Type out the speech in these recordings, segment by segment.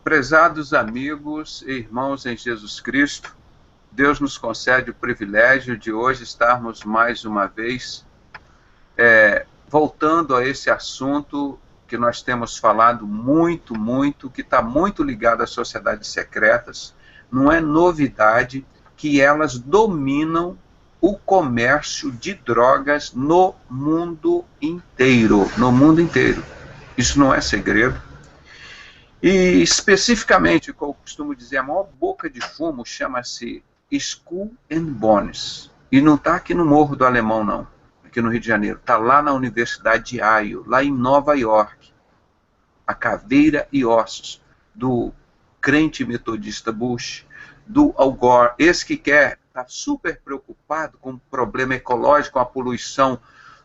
Prezados amigos e irmãos em Jesus Cristo, Deus nos concede o privilégio de hoje estarmos mais uma vez voltando a esse assunto que nós temos falado muito, que está muito ligado às sociedades secretas. Não é novidade que elas dominam o comércio de drogas no mundo inteiro. No mundo inteiro. Isso não é segredo. E especificamente, como eu costumo dizer, a maior boca de fumo chama-se Skull and Bones. E não está aqui no Morro do Alemão, não. Aqui no Rio de Janeiro. Está lá na Universidade de Yale, lá em Nova York. A caveira e ossos do crente metodista Bush, do Al Gore, esse que está super preocupado com o problema ecológico, com a poluição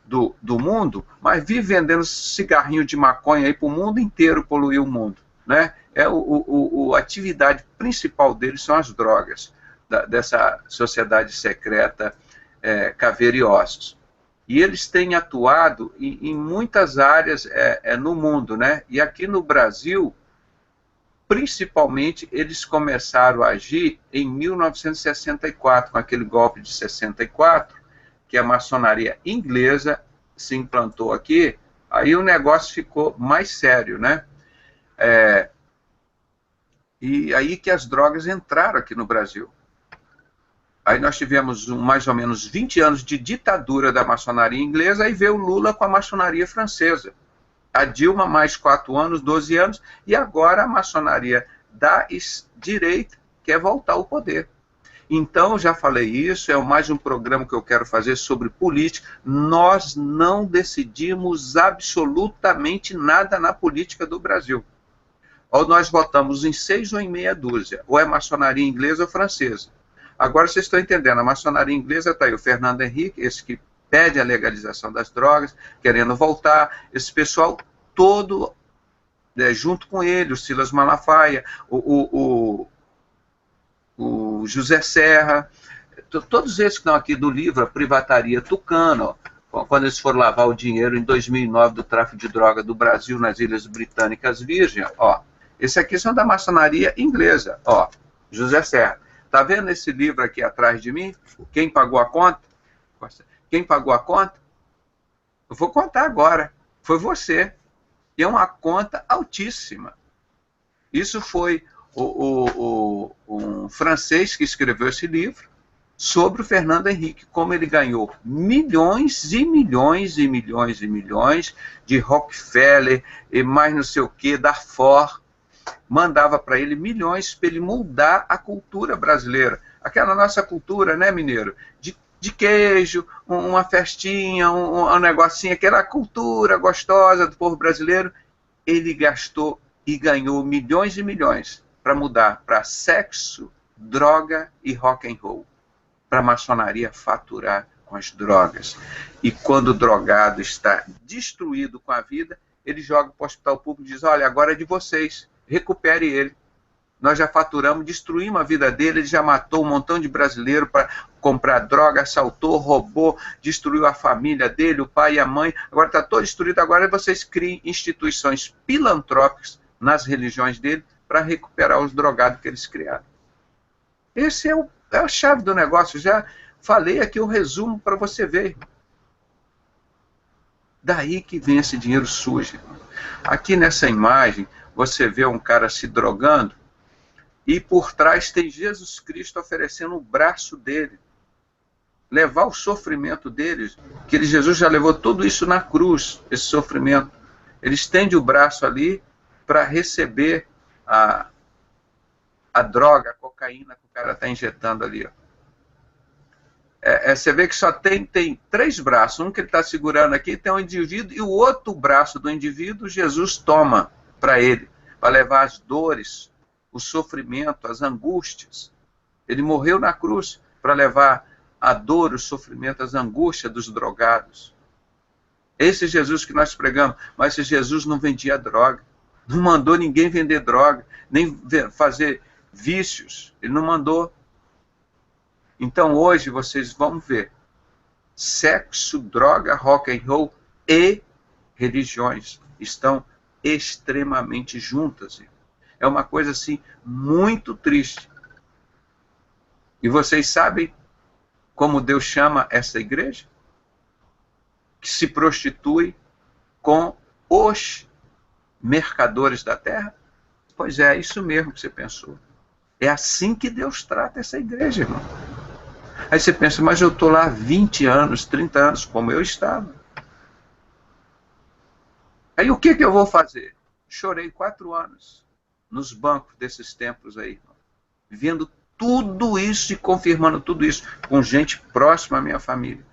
do mundo, mas vive vendendo cigarrinho de maconha aí para o mundo inteiro poluir o mundo. Né? A atividade principal deles são as drogas, dessa sociedade secreta caveira e ossos. E eles têm atuado em muitas áreas no mundo, né? E aqui no Brasil, principalmente, eles começaram a agir em 1964, com aquele golpe de 64, que a maçonaria inglesa se implantou aqui, aí o negócio ficou mais sério, né? E aí que as drogas entraram aqui no Brasil. Aí nós tivemos mais ou menos 20 anos de ditadura da maçonaria inglesa, e veio o Lula com a maçonaria francesa. A Dilma mais 4 anos, 12 anos, e agora a maçonaria da direita quer voltar ao poder. Então, já falei isso, é mais um programa que eu quero fazer sobre política. Nós não decidimos absolutamente nada na política do Brasil. Ou nós votamos em 6 ou em meia dúzia, ou é maçonaria inglesa ou francesa. Agora vocês estão entendendo, a maçonaria inglesa está aí, o Fernando Henrique, esse que pede a legalização das drogas, querendo voltar, esse pessoal todo, junto com ele, o Silas Malafaia, o José Serra, todos esses que estão aqui do livro, a Privataria Tucano, quando eles foram lavar o dinheiro em 2009 do tráfico de droga do Brasil nas Ilhas Britânicas Virgens, esse aqui são da maçonaria inglesa, José Serra. Está vendo esse livro aqui atrás de mim? Quem pagou a conta? Quem pagou a conta? Eu vou contar agora. Foi você. E é uma conta altíssima. Isso foi um francês que escreveu esse livro sobre o Fernando Henrique, como ele ganhou milhões e milhões e milhões e milhões de Rockefeller e mais não sei o que, da Ford, mandava para ele milhões para ele mudar a cultura brasileira. Aquela nossa cultura, né, mineiro? De queijo, uma festinha, um negocinho, aquela cultura gostosa do povo brasileiro. Ele gastou e ganhou milhões e milhões para mudar para sexo, droga e rock and roll. Para a maçonaria faturar com as drogas. E quando o drogado está destruído com a vida, ele joga para o hospital público e diz, olha, agora é de vocês. Recupere ele. Nós já faturamos, destruímos a vida dele, ele já matou um montão de brasileiro para comprar droga, assaltou, roubou, destruiu a família dele, o pai e a mãe, agora está todo destruído, agora vocês criem instituições filantrópicas nas religiões dele para recuperar os drogados que eles criaram. Esse é a chave do negócio, já falei aqui o resumo para você ver. Daí que vem esse dinheiro sujo. Aqui nessa imagem, você vê um cara se drogando e por trás tem Jesus Cristo oferecendo o braço dele. Levar o sofrimento dele, que Jesus já levou tudo isso na cruz, esse sofrimento. Ele estende o braço ali para receber a droga, a cocaína que o cara está injetando ali. Você vê que só tem 3 braços. Um que ele está segurando aqui tem um indivíduo e o outro braço do indivíduo Jesus toma para ele, para levar as dores, o sofrimento, as angústias. Ele morreu na cruz para levar a dor, o sofrimento, as angústias dos drogados. Esse Jesus que nós pregamos, mas esse Jesus não vendia droga, não mandou ninguém vender droga, nem fazer vícios, ele não mandou. Então hoje vocês vão ver sexo, droga, rock and roll e religiões estão extremamente juntas. É uma coisa assim muito triste. E vocês sabem como Deus chama essa igreja? Que se prostitui com os mercadores da terra? Pois é isso mesmo que você pensou. É assim que Deus trata essa igreja, irmão. Aí você pensa, mas eu estou lá há 20 anos, 30 anos, como eu estava. Aí o que eu vou fazer? Chorei 4 anos nos bancos desses templos aí, irmão, vendo tudo isso e confirmando tudo isso com gente próxima à minha família.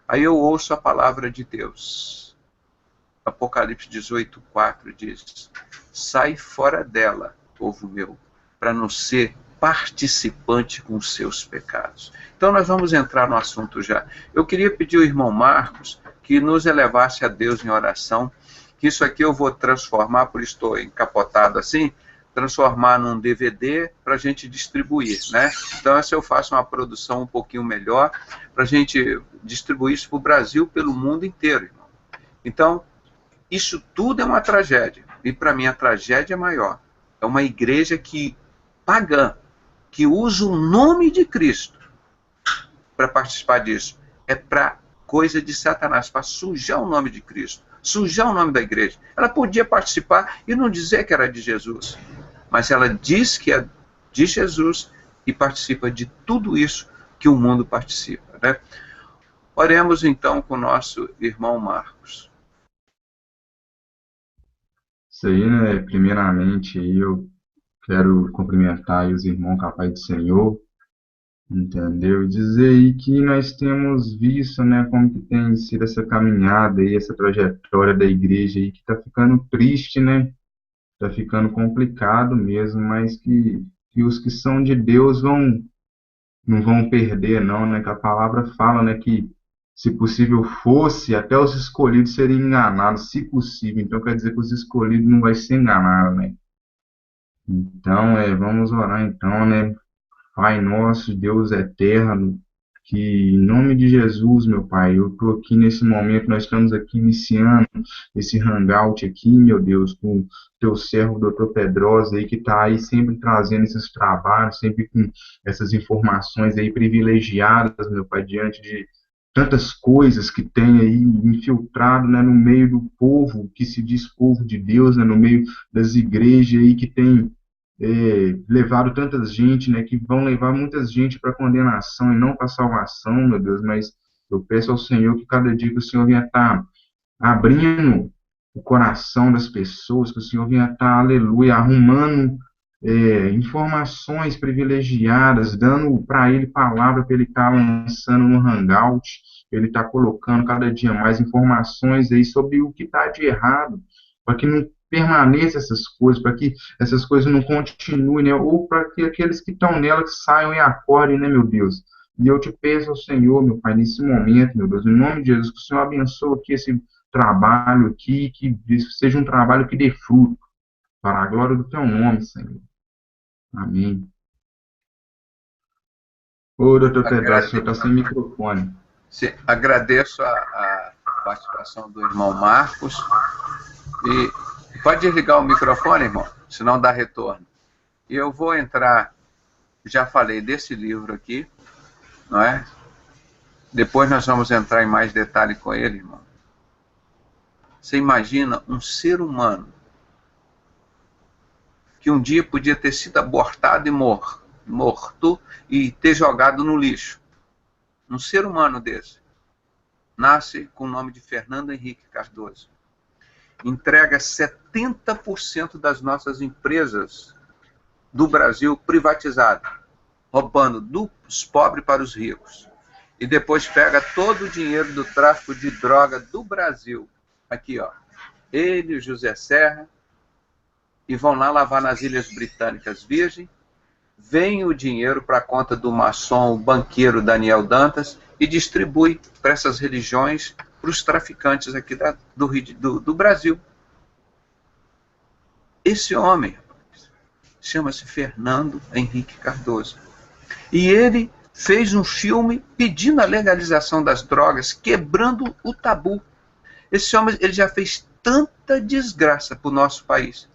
Aí eu ouço a palavra de Deus. Apocalipse 18:4 diz: sai fora dela, povo meu, para não ser participante com os seus pecados. Então nós vamos entrar no assunto já. Eu queria pedir ao irmão Marcos que nos elevasse a Deus em oração, que isso aqui eu vou transformar, por isso estou encapotado assim, transformar num DVD para a gente distribuir, né? Então essa eu faço uma produção um pouquinho melhor para a gente distribuir isso para o Brasil, pelo mundo inteiro, irmão. Então, isso tudo é uma tragédia. E para mim a tragédia é maior. É uma igreja pagã, que usa o nome de Cristo para participar disso. É para coisa de Satanás, para sujar o nome de Cristo, sujar o nome da igreja. Ela podia participar e não dizer que era de Jesus, mas ela diz que é de Jesus e participa de tudo isso que o mundo participa, né? Oremos então com o nosso irmão Marcos. Isso aí, né? Primeiramente, aí eu quero cumprimentar aí os irmãos capazes do Senhor, entendeu? E dizer aí que nós temos visto, né, como que tem sido essa caminhada aí, essa trajetória da igreja aí, que tá ficando triste, né? Tá ficando complicado mesmo, mas que os que são de Deus não vão perder, não, né? Que a palavra fala, né, que se possível fosse, até os escolhidos seriam enganados, se possível. Então quer dizer que os escolhidos não vai ser enganados, né? Então, vamos orar então, né? Pai nosso, Deus eterno, que em nome de Jesus, meu Pai, eu estou aqui nesse momento, nós estamos aqui iniciando esse hangout aqui, meu Deus, com o teu servo, doutor Pedrosa, aí, que está aí sempre trazendo esses trabalhos, sempre com essas informações aí privilegiadas, meu Pai, diante de tantas coisas que tem aí infiltrado, né, no meio do povo, que se diz povo de Deus, né, no meio das igrejas aí que tem levado tanta gente, né, que vão levar muita gente para condenação e não para salvação, meu Deus, mas eu peço ao Senhor que cada dia que o Senhor venha estar abrindo o coração das pessoas, que o Senhor venha estar, aleluia, arrumando informações privilegiadas, dando para ele palavra para ele estar lançando no Hangout, ele está colocando cada dia mais informações aí sobre o que está de errado, para que não permaneça essas coisas, para que essas coisas não continuem, né? Ou para que aqueles que estão nela que saiam e acordem, né, meu Deus? E eu te peço ao Senhor, meu Pai, nesse momento, meu Deus, em nome de Jesus, que o Senhor abençoe aqui esse trabalho aqui, que isso seja um trabalho que dê fruto, para a glória do teu nome, Senhor. Amém. Ô, doutor Pedro, o senhor está sem microfone. Sim, agradeço a participação do irmão Marcos. E pode desligar o microfone, irmão, senão dá retorno. E eu vou entrar, já falei desse livro aqui, não é? Depois nós vamos entrar em mais detalhe com ele, irmão. Você imagina um ser humano que um dia podia ter sido abortado e morto e ter jogado no lixo. Um ser humano desse nasce com o nome de Fernando Henrique Cardoso. Entrega 70% das nossas empresas do Brasil privatizadas, roubando dos pobres para os ricos. E depois pega todo o dinheiro do tráfico de droga do Brasil. Aqui, ó. Ele e o José Serra, e vão lá lavar nas Ilhas Britânicas Virgem. Vem o dinheiro para a conta do maçom, o banqueiro Daniel Dantas, e distribui para essas religiões, para os traficantes aqui do Brasil. Esse homem chama-se Fernando Henrique Cardoso. E ele fez um filme pedindo a legalização das drogas, quebrando o tabu. Esse homem ele já fez tanta desgraça para o nosso país.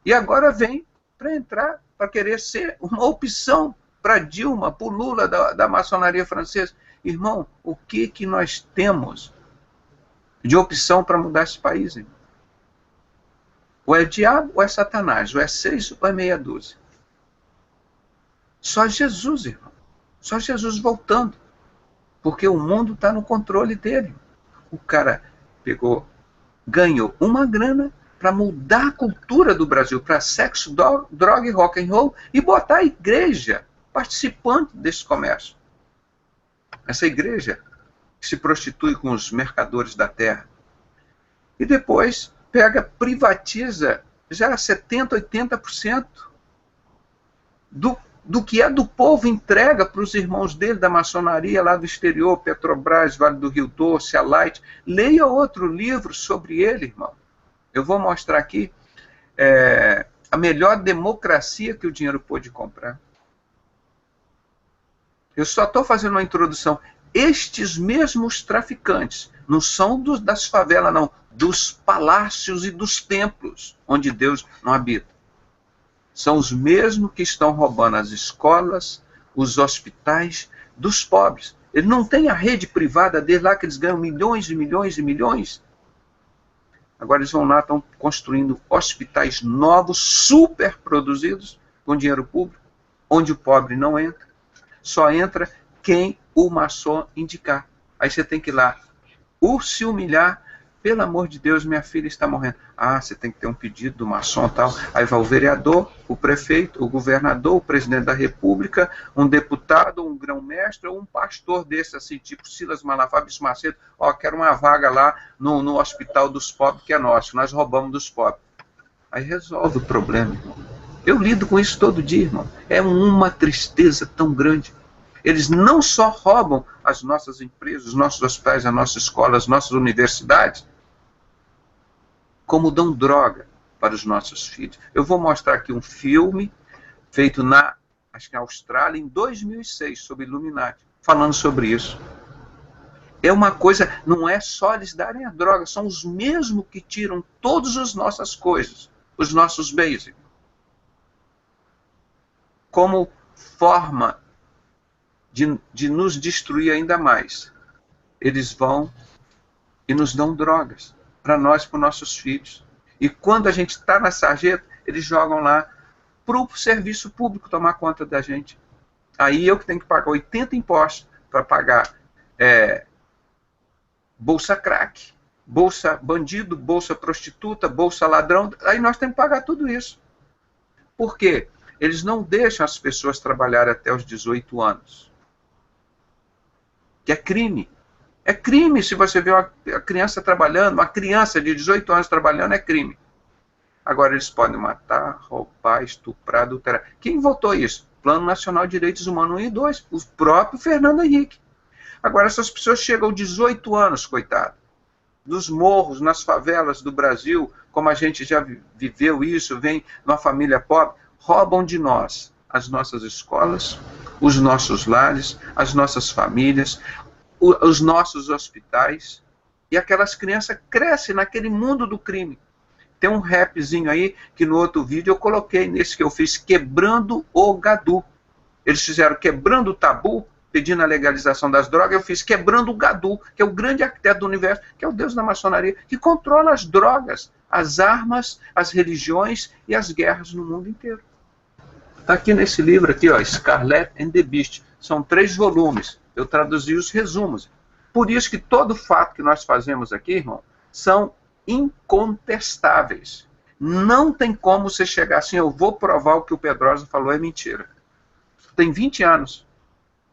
E agora vem para entrar, para querer ser uma opção para Dilma, para o Lula da maçonaria francesa. Irmão, o que nós temos de opção para mudar esse país? Irmão? Ou é diabo, ou é Satanás, ou é 6, ou é meia dúzia. Só Jesus, irmão. Só Jesus voltando. Porque o mundo está no controle dele. O cara ganhou uma grana para mudar a cultura do Brasil para sexo, droga e rock and roll e botar a igreja participante desse comércio. Essa igreja que se prostitui com os mercadores da terra. E depois privatiza já 70%, 80% do que é do povo, entrega para os irmãos dele da maçonaria lá do exterior, Petrobras, Vale do Rio Doce, a Light. Leia outro livro sobre ele, irmão. Eu vou mostrar aqui a melhor democracia que o dinheiro pôde comprar. Eu só estou fazendo uma introdução. Estes mesmos traficantes não são das favelas, não, dos palácios e dos templos, onde Deus não habita. São os mesmos que estão roubando as escolas, os hospitais dos pobres. Ele não tem a rede privada deles lá, que eles ganham milhões e milhões e milhões. Agora eles vão lá, estão construindo hospitais novos, super produzidos, com dinheiro público, onde o pobre não entra. Só entra quem o maçom indicar. Aí você tem que ir lá, se humilhar. Pelo amor de Deus, minha filha está morrendo. Ah, você tem que ter um pedido do maçom e tal. Aí vai o vereador, o prefeito, o governador, o presidente da república, um deputado, um grão-mestre, ou um pastor desse, assim, tipo Silas Malafaia, Bispo Macedo. Ó, quero uma vaga lá no hospital dos pobres, que é nosso. Nós roubamos dos pobres. Aí resolve o problema, irmão. Eu lido com isso todo dia, irmão. É uma tristeza tão grande. Eles não só roubam as nossas empresas, os nossos hospitais, as nossas escolas, as nossas universidades, como dão droga para os nossos filhos. Eu vou mostrar aqui um filme feito acho que na Austrália, em 2006, sobre Illuminati, falando sobre isso. É uma coisa, não é só eles darem a droga, são os mesmos que tiram todas as nossas coisas, os nossos bens, como forma de nos destruir ainda mais. Eles vão e nos dão drogas, para nós, para os nossos filhos. E quando a gente está na sarjeta, eles jogam lá para o serviço público tomar conta da gente. Aí eu que tenho que pagar 80 impostos para pagar bolsa crack, bolsa bandido, bolsa prostituta, bolsa ladrão. Aí nós temos que pagar tudo isso. Por quê? Eles não deixam as pessoas trabalharem até os 18 anos. Que é crime. É crime se você vê uma criança trabalhando, uma criança de 18 anos trabalhando, é crime. Agora eles podem matar, roubar, estuprar, adulterar. Quem votou isso? Plano Nacional de Direitos Humanos 1 e 2, o próprio Fernando Henrique. Agora essas pessoas chegam aos 18 anos, coitado, nos morros, nas favelas do Brasil, como a gente já viveu isso, vem numa família pobre, roubam de nós as nossas escolas, os nossos lares, as nossas famílias, os nossos hospitais, e aquelas crianças crescem naquele mundo do crime. Tem um rapzinho aí, que no outro vídeo eu coloquei, nesse que eu fiz, Quebrando o Gadu. Eles fizeram Quebrando o Tabu, pedindo a legalização das drogas, eu fiz Quebrando o Gadu, que é o grande arquiteto do universo, que é o Deus da maçonaria, que controla as drogas, as armas, as religiões e as guerras no mundo inteiro. Está aqui nesse livro, aqui, ó, Scarlet and the Beast. São 3 volumes. Eu traduzi os resumos. Por isso que todo fato que nós fazemos aqui, irmão, são incontestáveis. Não tem como você chegar assim, eu vou provar o que o Pedrosa falou é mentira. Tem 20 anos.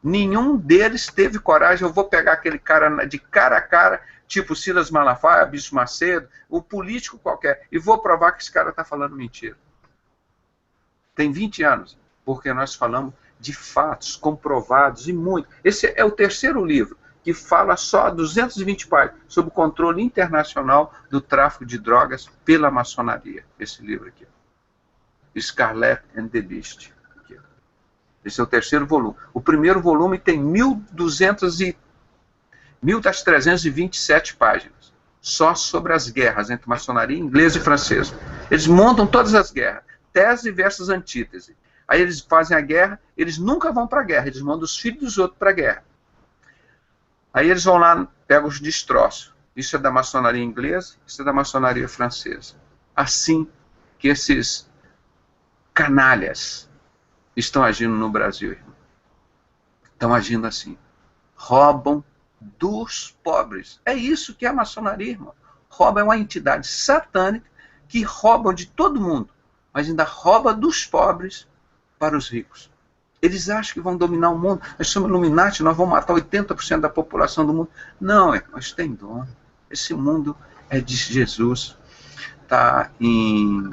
Nenhum deles teve coragem, eu vou pegar aquele cara de cara a cara, tipo Silas Malafaia, Bispo Macedo, o político qualquer, e vou provar que esse cara está falando mentira. Tem 20 anos, porque nós falamos de fatos comprovados e muito. Esse é o 3º livro, que fala só 220 páginas sobre o controle internacional do tráfico de drogas pela maçonaria. Esse livro aqui. Scarlet and the Beast. Aqui. Esse é o 3º volume. O 1º volume tem 1.327 páginas. Só sobre as guerras entre maçonaria inglesa e francesa. Eles montam todas as guerras. tese versus antítese. Aí eles fazem a guerra, eles nunca vão para a guerra, eles mandam os filhos dos outros para a guerra. Aí eles vão lá, pegam os destroços. Isso é da maçonaria inglesa, isso é da maçonaria francesa. Assim que esses canalhas estão agindo no Brasil, irmão. Estão agindo assim. Roubam dos pobres. É isso que é a maçonaria, irmão. Rouba é uma entidade satânica que rouba de todo mundo, mas ainda rouba dos pobres para os ricos. Eles acham que vão dominar o mundo. Nós somos Illuminati, nós vamos matar 80% da população do mundo. Não, nós tem dono. Esse mundo é de Jesus. Está em...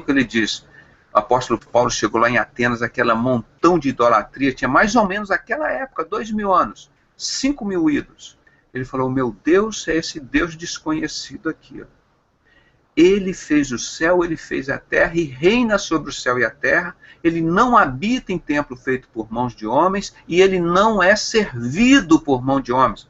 ele diz, o apóstolo Paulo chegou lá em Atenas, aquela montão de idolatria, tinha mais ou menos aquela época, 2000 anos, 5.000 ídolos. Ele falou, meu Deus é esse Deus desconhecido aqui, ó. Ele fez o céu, ele fez a terra e reina sobre o céu e a terra. Ele não habita em templo feito por mãos de homens e ele não é servido por mão de homens.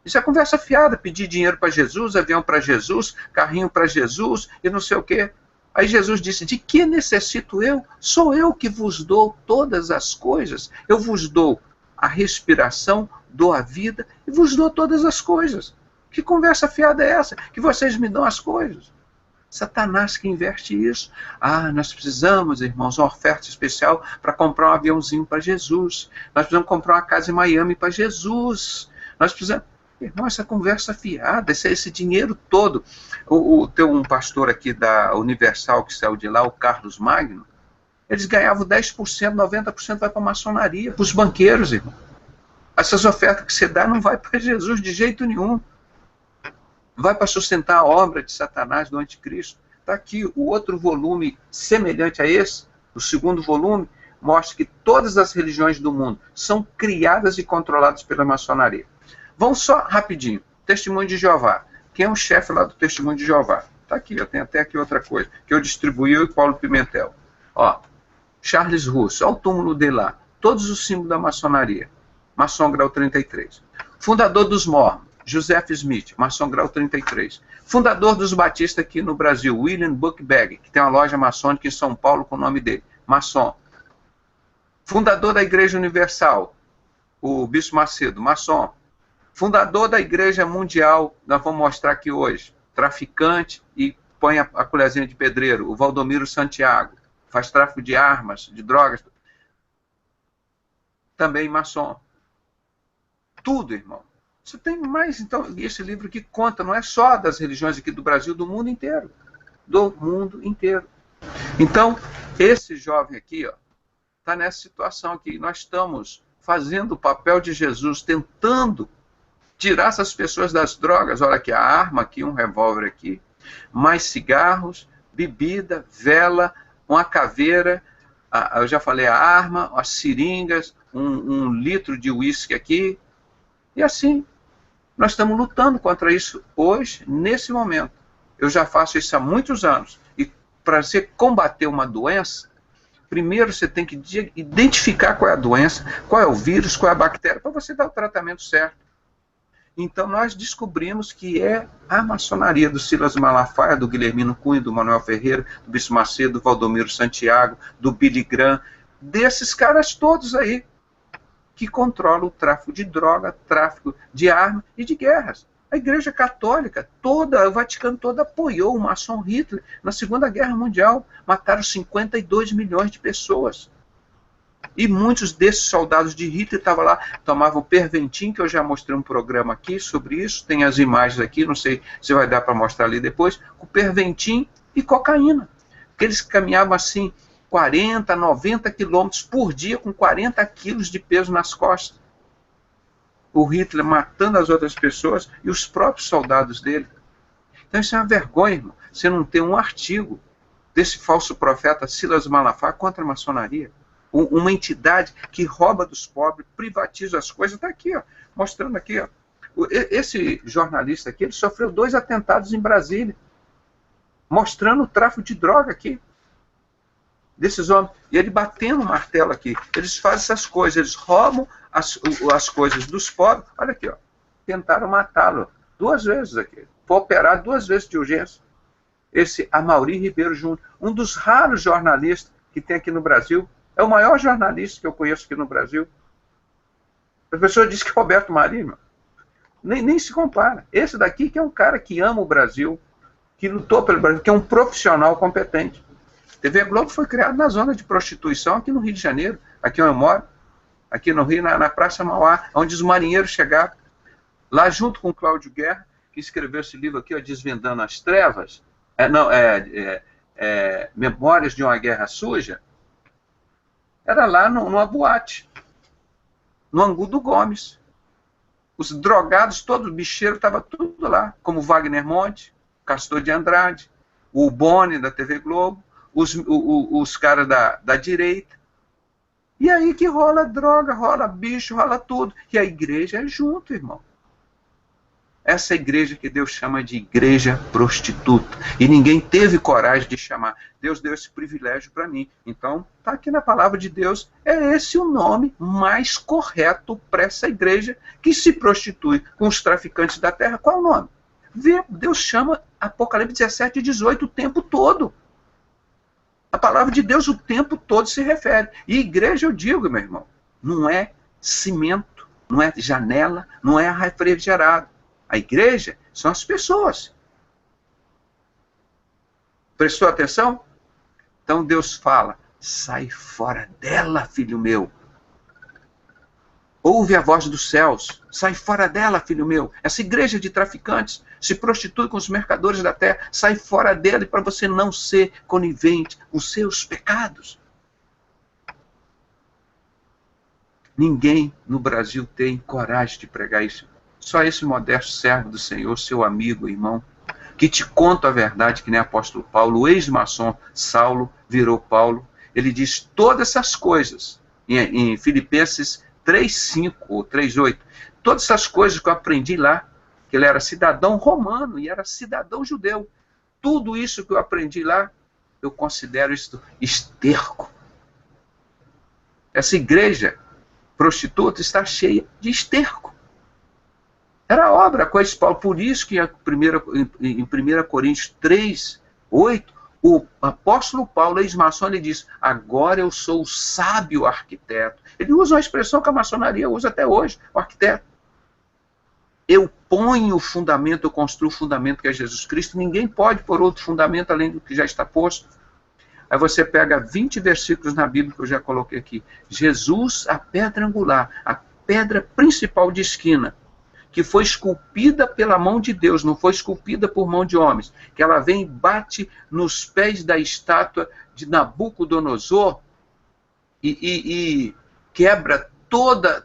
Isso é conversa fiada, pedir dinheiro para Jesus, avião para Jesus, carrinho para Jesus e não sei o quê. Aí Jesus disse, de que necessito eu? Sou eu que vos dou todas as coisas. Eu vos dou a respiração, dou a vida e vos dou todas as coisas. Que conversa fiada é essa? Que vocês me dão as coisas. Satanás que inverte isso. Ah, nós precisamos, irmãos, uma oferta especial para comprar um aviãozinho para Jesus. Nós precisamos comprar uma casa em Miami para Jesus. Nós precisamos... Irmão, essa conversa fiada, esse dinheiro todo. Tem um pastor aqui da Universal que saiu de lá, o Carlos Magno, eles ganhavam 10%, 90% vai para a maçonaria, para os banqueiros, irmão. Essas ofertas que você dá não vai para Jesus de jeito nenhum. Vai para sustentar a obra de Satanás, do anticristo. Está aqui o outro volume semelhante a esse, o segundo volume, mostra que todas as religiões do mundo são criadas e controladas pela maçonaria. Vamos só rapidinho. Testemunho de Jeová. Quem é o chefe lá do Testemunho de Jeová? Está aqui, eu tenho até aqui outra coisa, que eu distribuí, eu e Paulo Pimentel. Ó, Charles Russo, olha o túmulo dele lá. Todos os símbolos da maçonaria. Maçom grau 33. Fundador dos Mormons, Joseph Smith, maçom grau 33. Fundador dos Batistas aqui no Brasil, William Buckbag, que tem uma loja maçônica em São Paulo com o nome dele, maçom. Fundador da Igreja Universal, o Bispo Macedo, maçom. Fundador da Igreja Mundial, nós vamos mostrar aqui hoje, traficante e põe a colherzinha de pedreiro, o Valdomiro Santiago, faz tráfico de armas, de drogas, também maçom. Tudo, irmão. Você tem mais, então, esse livro que conta, não é só das religiões aqui do Brasil, do mundo inteiro. Do mundo inteiro. Então, esse jovem aqui, ó, está nessa situação aqui. Nós estamos fazendo o papel de Jesus, tentando tirar essas pessoas das drogas. Olha aqui, a arma aqui, um revólver aqui, mais cigarros, bebida, vela, uma caveira, eu já falei a arma, as seringas, um litro de uísque aqui, e assim, nós estamos lutando contra isso hoje, nesse momento. Eu já faço isso há muitos anos. E para você combater uma doença, primeiro você tem que identificar qual é a doença, qual é o vírus, qual é a bactéria, para você dar o tratamento certo. Então nós descobrimos que é a maçonaria do Silas Malafaia, do Guilhermino Cunha, do Manuel Ferreira, do Bispo Macedo, do Valdomiro Santiago, do Billy Graham, desses caras todos aí, que controla o tráfico de droga, tráfico de armas e de guerras. A Igreja Católica, toda, o Vaticano todo apoiou o maçom Hitler na Segunda Guerra Mundial. Mataram 52 milhões de pessoas. E muitos desses soldados de Hitler estavam lá, tomavam Perventin, que eu já mostrei um programa aqui sobre isso, tem as imagens aqui, não sei se vai dar para mostrar ali depois, com Perventin e cocaína. Porque eles caminhavam assim, 40, 90 quilômetros por dia com 40 quilos de peso nas costas. O Hitler matando as outras pessoas e os próprios soldados dele. Então isso é uma vergonha, irmão. Você não tem um artigo desse falso profeta Silas Malafaia contra a maçonaria. Uma entidade que rouba dos pobres, privatiza as coisas. Está aqui, ó, mostrando aqui. Ó. Esse jornalista aqui, ele sofreu 2 atentados em Brasília, mostrando o tráfico de droga aqui. Desses homens, e ele batendo o martelo aqui. Eles fazem essas coisas, eles roubam as coisas dos pobres. Olha aqui, ó, tentaram matá-lo 2 vezes aqui. Foi operado 2 vezes de urgência. Esse Amaury Ribeiro Júnior, um dos raros jornalistas que tem aqui no Brasil, é o maior jornalista que eu conheço aqui no Brasil. A pessoa diz que é Roberto Marinho, nem se compara. Esse daqui que é um cara que ama o Brasil, que lutou pelo Brasil, que é um profissional competente. TV Globo foi criado na zona de prostituição aqui no Rio de Janeiro, aqui onde eu moro, aqui no Rio, na Praça Mauá, onde os marinheiros chegavam. Lá junto com o Cláudio Guerra, que escreveu esse livro aqui, ó, Desvendando as Trevas, Memórias de uma Guerra Suja, era lá numa boate, no Angu do Gomes. Os drogados, todos os bicheiros, estavam tudo lá, como Wagner Monte, Castor de Andrade, o Boni da TV Globo, os caras da direita. E aí que rola droga, rola bicho, rola tudo. E a igreja é junto, irmão. Essa igreja que Deus chama de igreja prostituta. E ninguém teve coragem de chamar. Deus deu esse privilégio para mim. Então, está aqui na palavra de Deus. É esse o nome mais correto para essa igreja que se prostitui com os traficantes da terra. Qual é o nome? Deus chama Apocalipse 17 e 18 o tempo todo. A palavra de Deus o tempo todo se refere. E igreja, eu digo, meu irmão, não é cimento, não é janela, não é refrigerado. A igreja são as pessoas. Prestou atenção? Então Deus fala, sai fora dela, filho meu. Ouve a voz dos céus, sai fora dela, filho meu. Essa igreja de traficantes se prostitui com os mercadores da terra, sai fora dela para você não ser conivente com seus pecados. Ninguém no Brasil tem coragem de pregar isso. Só esse modesto servo do Senhor, seu amigo, irmão, que te conta a verdade, que nem o apóstolo Paulo, o ex-maçom Saulo virou Paulo. Ele diz todas essas coisas em Filipenses 3:5 ou 3:8. Todas essas coisas que eu aprendi lá, que ele era cidadão romano e era cidadão judeu. Tudo isso que eu aprendi lá, eu considero isso esterco. Essa igreja prostituta está cheia de esterco. Era a obra com esse Paulo. Por isso que em 1 Coríntios 3:8, o apóstolo Paulo, ex-maçom, ele diz, agora eu sou o sábio arquiteto. Ele usa uma expressão que a maçonaria usa até hoje, o arquiteto. Eu ponho o fundamento, eu construo o fundamento que é Jesus Cristo. Ninguém pode pôr outro fundamento além do que já está posto. Aí você pega 20 versículos na Bíblia que eu já coloquei aqui. Jesus, a pedra angular, a pedra principal de esquina, que foi esculpida pela mão de Deus, não foi esculpida por mão de homens, que ela vem e bate nos pés da estátua de Nabucodonosor e quebra toda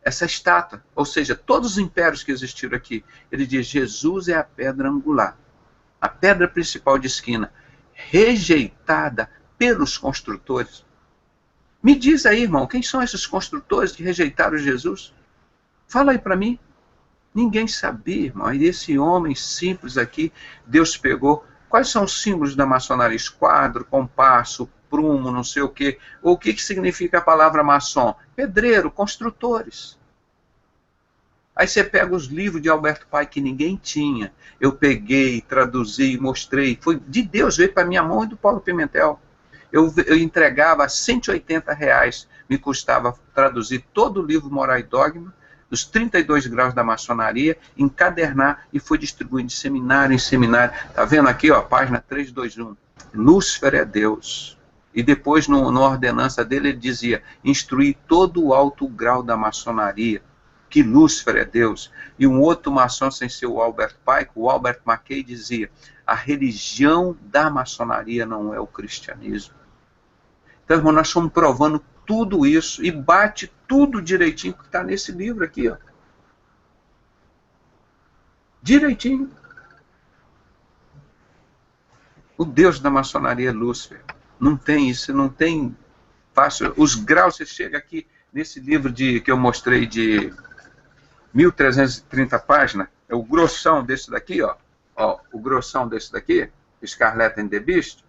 essa estátua, ou seja, todos os impérios que existiram aqui. Ele diz, Jesus é a pedra angular, a pedra principal de esquina, rejeitada pelos construtores. Me diz aí, irmão, quem são esses construtores que rejeitaram Jesus? Fala aí para mim. Ninguém sabia, irmão. E esse homem simples aqui, Deus pegou. Quais são os símbolos da maçonaria? Esquadro, compasso, prumo, não sei o quê. Ou o que significa a palavra maçom? Pedreiro, construtores. Aí você pega os livros de Alberto Pai que ninguém tinha. Eu peguei, traduzi, mostrei. Foi de Deus, veio para minha mão e do Paulo Pimentel. Eu entregava R$180. Me custava traduzir todo o livro Moral e Dogma, dos 32 graus da maçonaria, encadernar e foi distribuindo de seminário em seminário. Está vendo aqui, ó, página 321. Lúcifer é Deus. E depois, na ordenança dele, ele dizia, instruir todo o alto grau da maçonaria, que Lúcifer é Deus. E um outro maçom, sem ser o Albert Pike, o Albert Mackay, dizia, a religião da maçonaria não é o cristianismo. Então, irmão, nós estamos provando tudo isso e bate tudo direitinho que está nesse livro aqui, ó. Direitinho. O Deus da maçonaria é Lúcifer. Não tem isso, não tem fácil. Os graus, você chega aqui nesse livro que eu mostrei de 1.330 páginas, é o grossão desse daqui, ó. O grossão desse daqui, Scarlet and the Beast,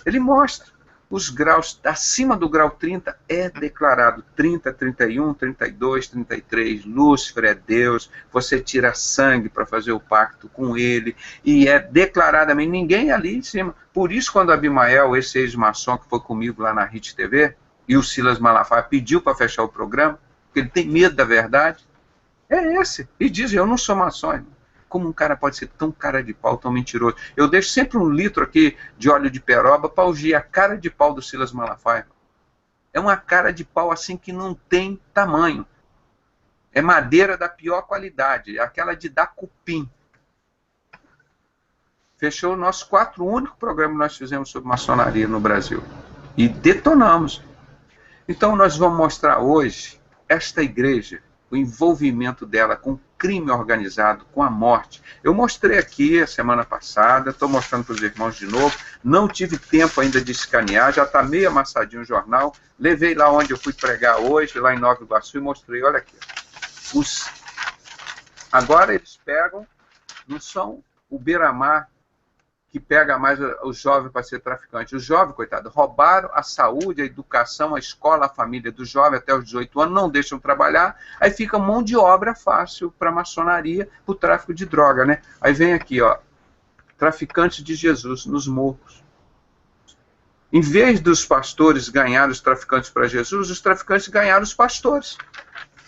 ele mostra os graus acima do grau 30 é declarado 30, 31, 32, 33. Lúcifer é Deus, você tira sangue para fazer o pacto com ele, e é declaradamente ninguém ali em cima. Por isso, quando Abimael, esse ex-maçom que foi comigo lá na RIT TV, e o Silas Malafaia pediu para fechar o programa, porque ele tem medo da verdade, é esse. E diz, eu não sou maçom, irmão. Como um cara pode ser tão cara de pau, tão mentiroso? Eu deixo sempre 1 litro aqui de óleo de peroba para ungir a cara de pau do Silas Malafaia. É uma cara de pau assim que não tem tamanho. É madeira da pior qualidade, é aquela de dar cupim. Fechou o nosso o único programa que nós fizemos sobre maçonaria no Brasil. E detonamos. Então nós vamos mostrar hoje esta igreja, o envolvimento dela com o crime organizado, com a morte. Eu mostrei aqui a semana passada, estou mostrando para os irmãos de novo, não tive tempo ainda de escanear, já está meio amassadinho o jornal, levei lá onde eu fui pregar hoje, lá em Nova Iguaçu, e mostrei, olha aqui. Agora eles pegam, não são o beira-mar que pega mais os jovens para ser traficante. Os jovens, coitado, roubaram a saúde, a educação, a escola, a família do jovem até os 18 anos, não deixam trabalhar, aí fica mão de obra fácil para a maçonaria, para o tráfico de droga, né? Aí vem aqui, ó, traficantes de Jesus nos morros. Em vez dos pastores ganharem os traficantes para Jesus, os traficantes ganharam os pastores.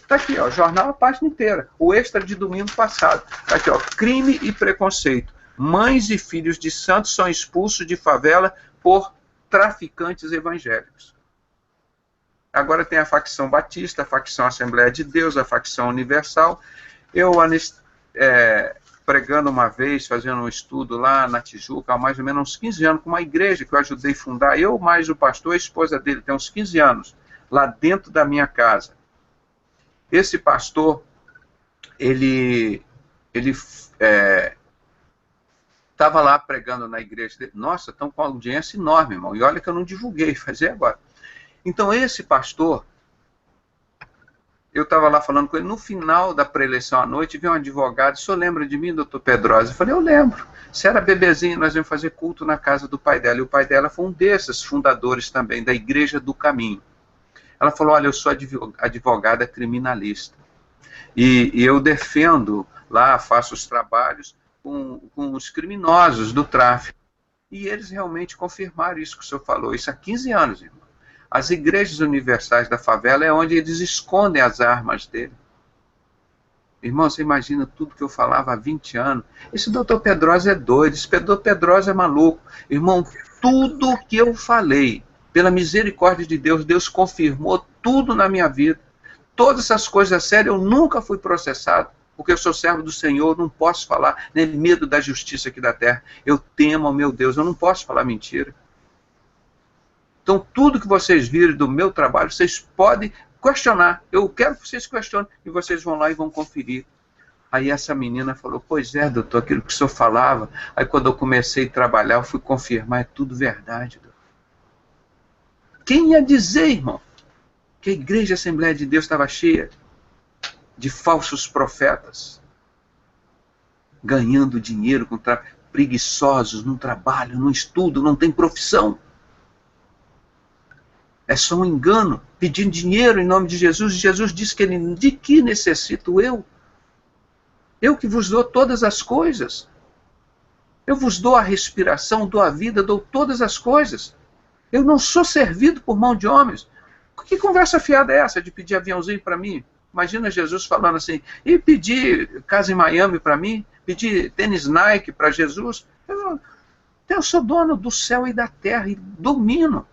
Está aqui, ó, jornal a página inteira, o extra de domingo passado. Está aqui, ó, crime e preconceito. Mães e filhos de santos são expulsos de favela por traficantes evangélicos. Agora tem a facção batista, a facção Assembleia de Deus, a facção universal. Eu, pregando uma vez, fazendo um estudo lá na Tijuca, há mais ou menos uns 15 anos, com uma igreja que eu ajudei a fundar, eu mais o pastor, a esposa dele, tem uns 15 anos, lá dentro da minha casa. Esse pastor, ele estava lá pregando na igreja dele. Nossa, estão com uma audiência enorme, irmão. E olha que eu não divulguei, fazer agora. Então, esse pastor, eu estava lá falando com ele, no final da pré-eleição à noite, veio um advogado, o senhor lembra de mim, doutor Pedrosa? Eu falei, eu lembro. Você era bebezinho, nós íamos fazer culto na casa do pai dela. E o pai dela foi um desses fundadores também, da Igreja do Caminho. Ela falou, olha, eu sou advogada criminalista. E eu defendo lá, faço os trabalhos com os criminosos do tráfico. E eles realmente confirmaram isso que o senhor falou, isso há 15 anos, irmão. As igrejas universais da favela é onde eles escondem as armas dele. Irmão, você imagina tudo que eu falava há 20 anos. Esse doutor Pedrosa é doido, esse doutor Pedrosa é maluco. Irmão, tudo que eu falei, pela misericórdia de Deus, Deus confirmou tudo na minha vida. Todas essas coisas sérias, eu nunca fui processado. Porque eu sou servo do Senhor, não posso falar, nem medo da justiça aqui da terra. Eu temo ao meu Deus, eu não posso falar mentira. Então, tudo que vocês virem do meu trabalho, vocês podem questionar. Eu quero que vocês questionem, e vocês vão lá e vão conferir. Aí essa menina falou, pois é, doutor, aquilo que o senhor falava. Aí quando eu comecei a trabalhar, eu fui confirmar, é tudo verdade. Doutor. Quem ia dizer, irmão, que a Igreja Assembleia de Deus estava cheia de falsos profetas, ganhando dinheiro, preguiçosos, não trabalham, não estudam, não têm profissão. É só um engano, pedindo dinheiro em nome de Jesus. E Jesus disse que ele, de que necessito eu? Eu que vos dou todas as coisas. Eu vos dou a respiração, dou a vida, dou todas as coisas. Eu não sou servido por mão de homens. Que conversa fiada é essa de pedir aviãozinho para mim? Imagina Jesus falando assim, e pedir casa em Miami para mim, pedir tênis Nike para Jesus. Eu sou dono do céu e da terra e domino.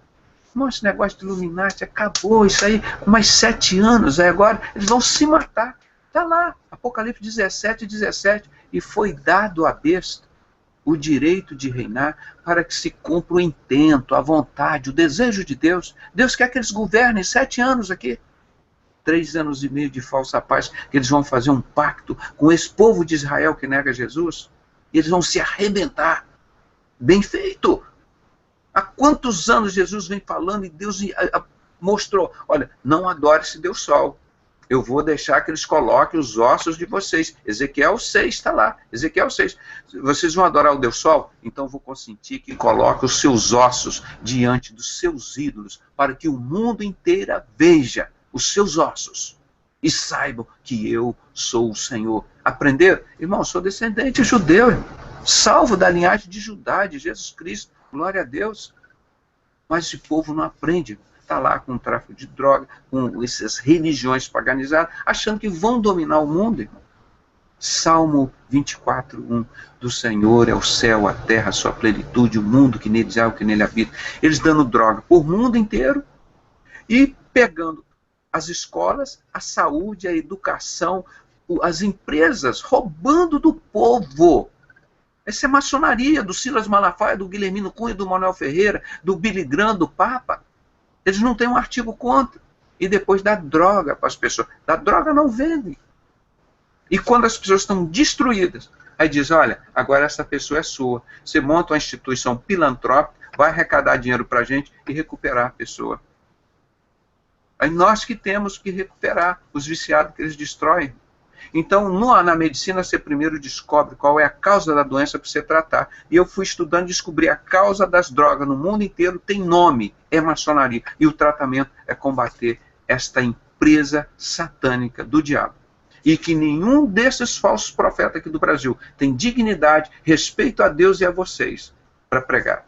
Irmão, esse negócio de Illuminati acabou, isso aí, mais 7 anos, aí agora eles vão se matar. Está lá, Apocalipse 17, 17, e foi dado à besta o direito de reinar para que se cumpra o intento, a vontade, o desejo de Deus. Deus quer que eles governem 7 anos aqui. 3 anos e meio de falsa paz, que eles vão fazer um pacto com esse povo de Israel que nega Jesus, e eles vão se arrebentar. Bem feito! Há quantos anos Jesus vem falando e Deus mostrou, olha, não adore esse Deus Sol. Eu vou deixar que eles coloquem os ossos de vocês. Ezequiel 6 está lá. Ezequiel 6. Vocês vão adorar o Deus Sol? Então vou consentir que coloque os seus ossos diante dos seus ídolos, para que o mundo inteiro veja os seus ossos e saibam que eu sou o Senhor. Aprenderam? Irmão, eu sou descendente judeu, irmão, salvo da linhagem de Judá, de Jesus Cristo. Glória a Deus. Mas esse povo não aprende. Está lá com o tráfico de droga, com essas religiões paganizadas, achando que vão dominar o mundo, irmão. Salmo 24:1. Do Senhor é o céu, a terra, a sua plenitude, o mundo que nele há, o que nele habita. Eles dando droga por mundo inteiro e pegando as escolas, a saúde, a educação, as empresas, roubando do povo. Essa é maçonaria do Silas Malafaia, do Guilhermino Cunha, do Manuel Ferreira, do Billy Graham, do Papa. Eles não têm um artigo contra. E depois dá droga para as pessoas. Da droga não vendem. E quando as pessoas estão destruídas, aí diz, olha, agora essa pessoa é sua. Você monta uma instituição filantrópica, vai arrecadar dinheiro para a gente e recuperar a pessoa. Aí nós que temos que recuperar os viciados que eles destroem. Então, na medicina, você primeiro descobre qual é a causa da doença para você tratar. E eu fui estudando e descobri a causa das drogas no mundo inteiro, tem nome, é maçonaria. E o tratamento é combater esta empresa satânica do diabo. E que nenhum desses falsos profetas aqui do Brasil tem dignidade, respeito a Deus e a vocês para pregar.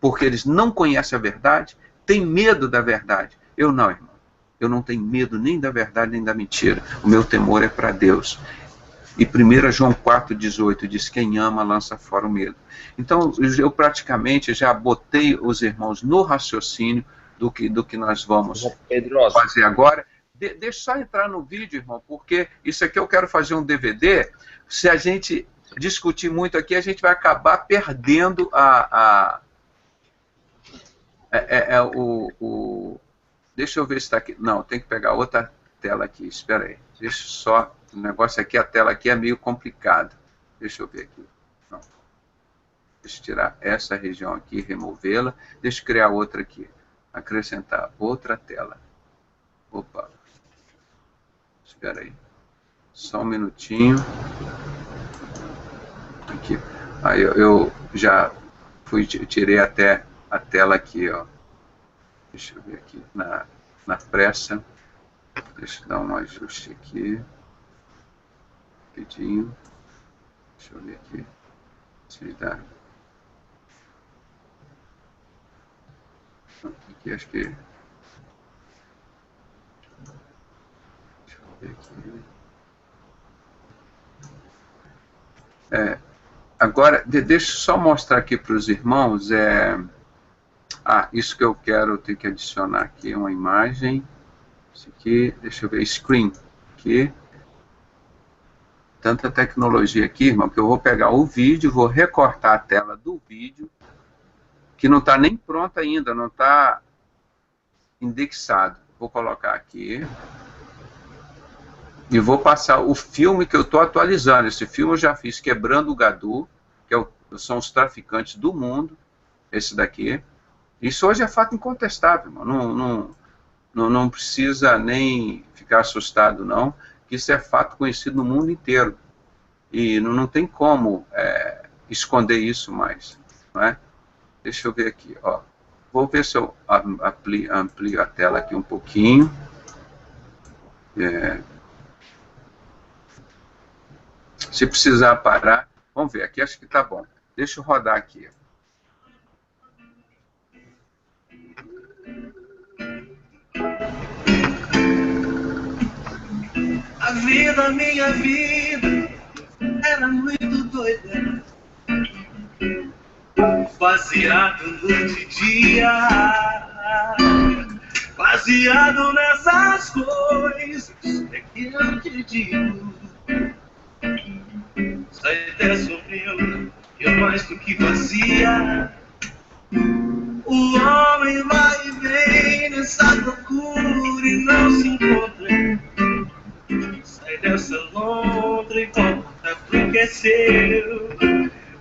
Porque eles não conhecem a verdade, têm medo da verdade. Eu não, irmão. Eu não tenho medo nem da verdade nem da mentira. O meu temor é para Deus. E 1 João 4,18 diz, quem ama lança fora o medo. Então, eu praticamente já botei os irmãos no raciocínio do que nós vamos fazer agora. Deixa só entrar no vídeo, irmão, porque isso aqui eu quero fazer um DVD. Se a gente discutir muito aqui, a gente vai acabar perdendo Deixa eu ver se está aqui. Não, tem que pegar outra tela aqui. Espera aí. Deixa só. O negócio aqui, a tela aqui é meio complicado. Deixa eu ver aqui. Não. Deixa eu tirar essa região aqui, removê-la. Deixa eu criar outra aqui. Acrescentar outra tela. Opa. Espera aí. Só um minutinho. Aqui. Aí eu já tirei até a tela aqui, ó. Deixa eu ver aqui na pressa. Deixa eu dar um ajuste aqui. Rapidinho. Deixa eu ver aqui. Se dá. Aqui acho que. Deixa eu ver aqui. Agora, deixa eu só mostrar aqui para os irmãos. Isso que eu quero, ter que adicionar aqui uma imagem. Isso aqui, deixa eu ver, screen. Aqui. Tanta tecnologia aqui, irmão, que eu vou pegar o vídeo, vou recortar a tela do vídeo, que não está nem pronta ainda, não está indexado. Vou colocar aqui. E vou passar o filme que eu estou atualizando. Esse filme eu já fiz, Quebrando o Gadu, que são os traficantes do mundo. Esse daqui. Isso hoje é fato incontestável, irmão. Não precisa nem ficar assustado, não, que isso é fato conhecido no mundo inteiro. E não tem como esconder isso mais. Não é? Deixa eu ver aqui. Ó. Vou ver se eu amplio a tela aqui um pouquinho. Se precisar parar, vamos ver. Aqui acho que está bom. Deixa eu rodar aqui. Minha vida era muito doida, baseado noite e dia, baseado nessas coisas que eu te digo. Sai dessa opinião que é mais do que vazia. O homem vai e vem nessa procura e não se encontra. Sai dessa lontra e volta pro que é seu.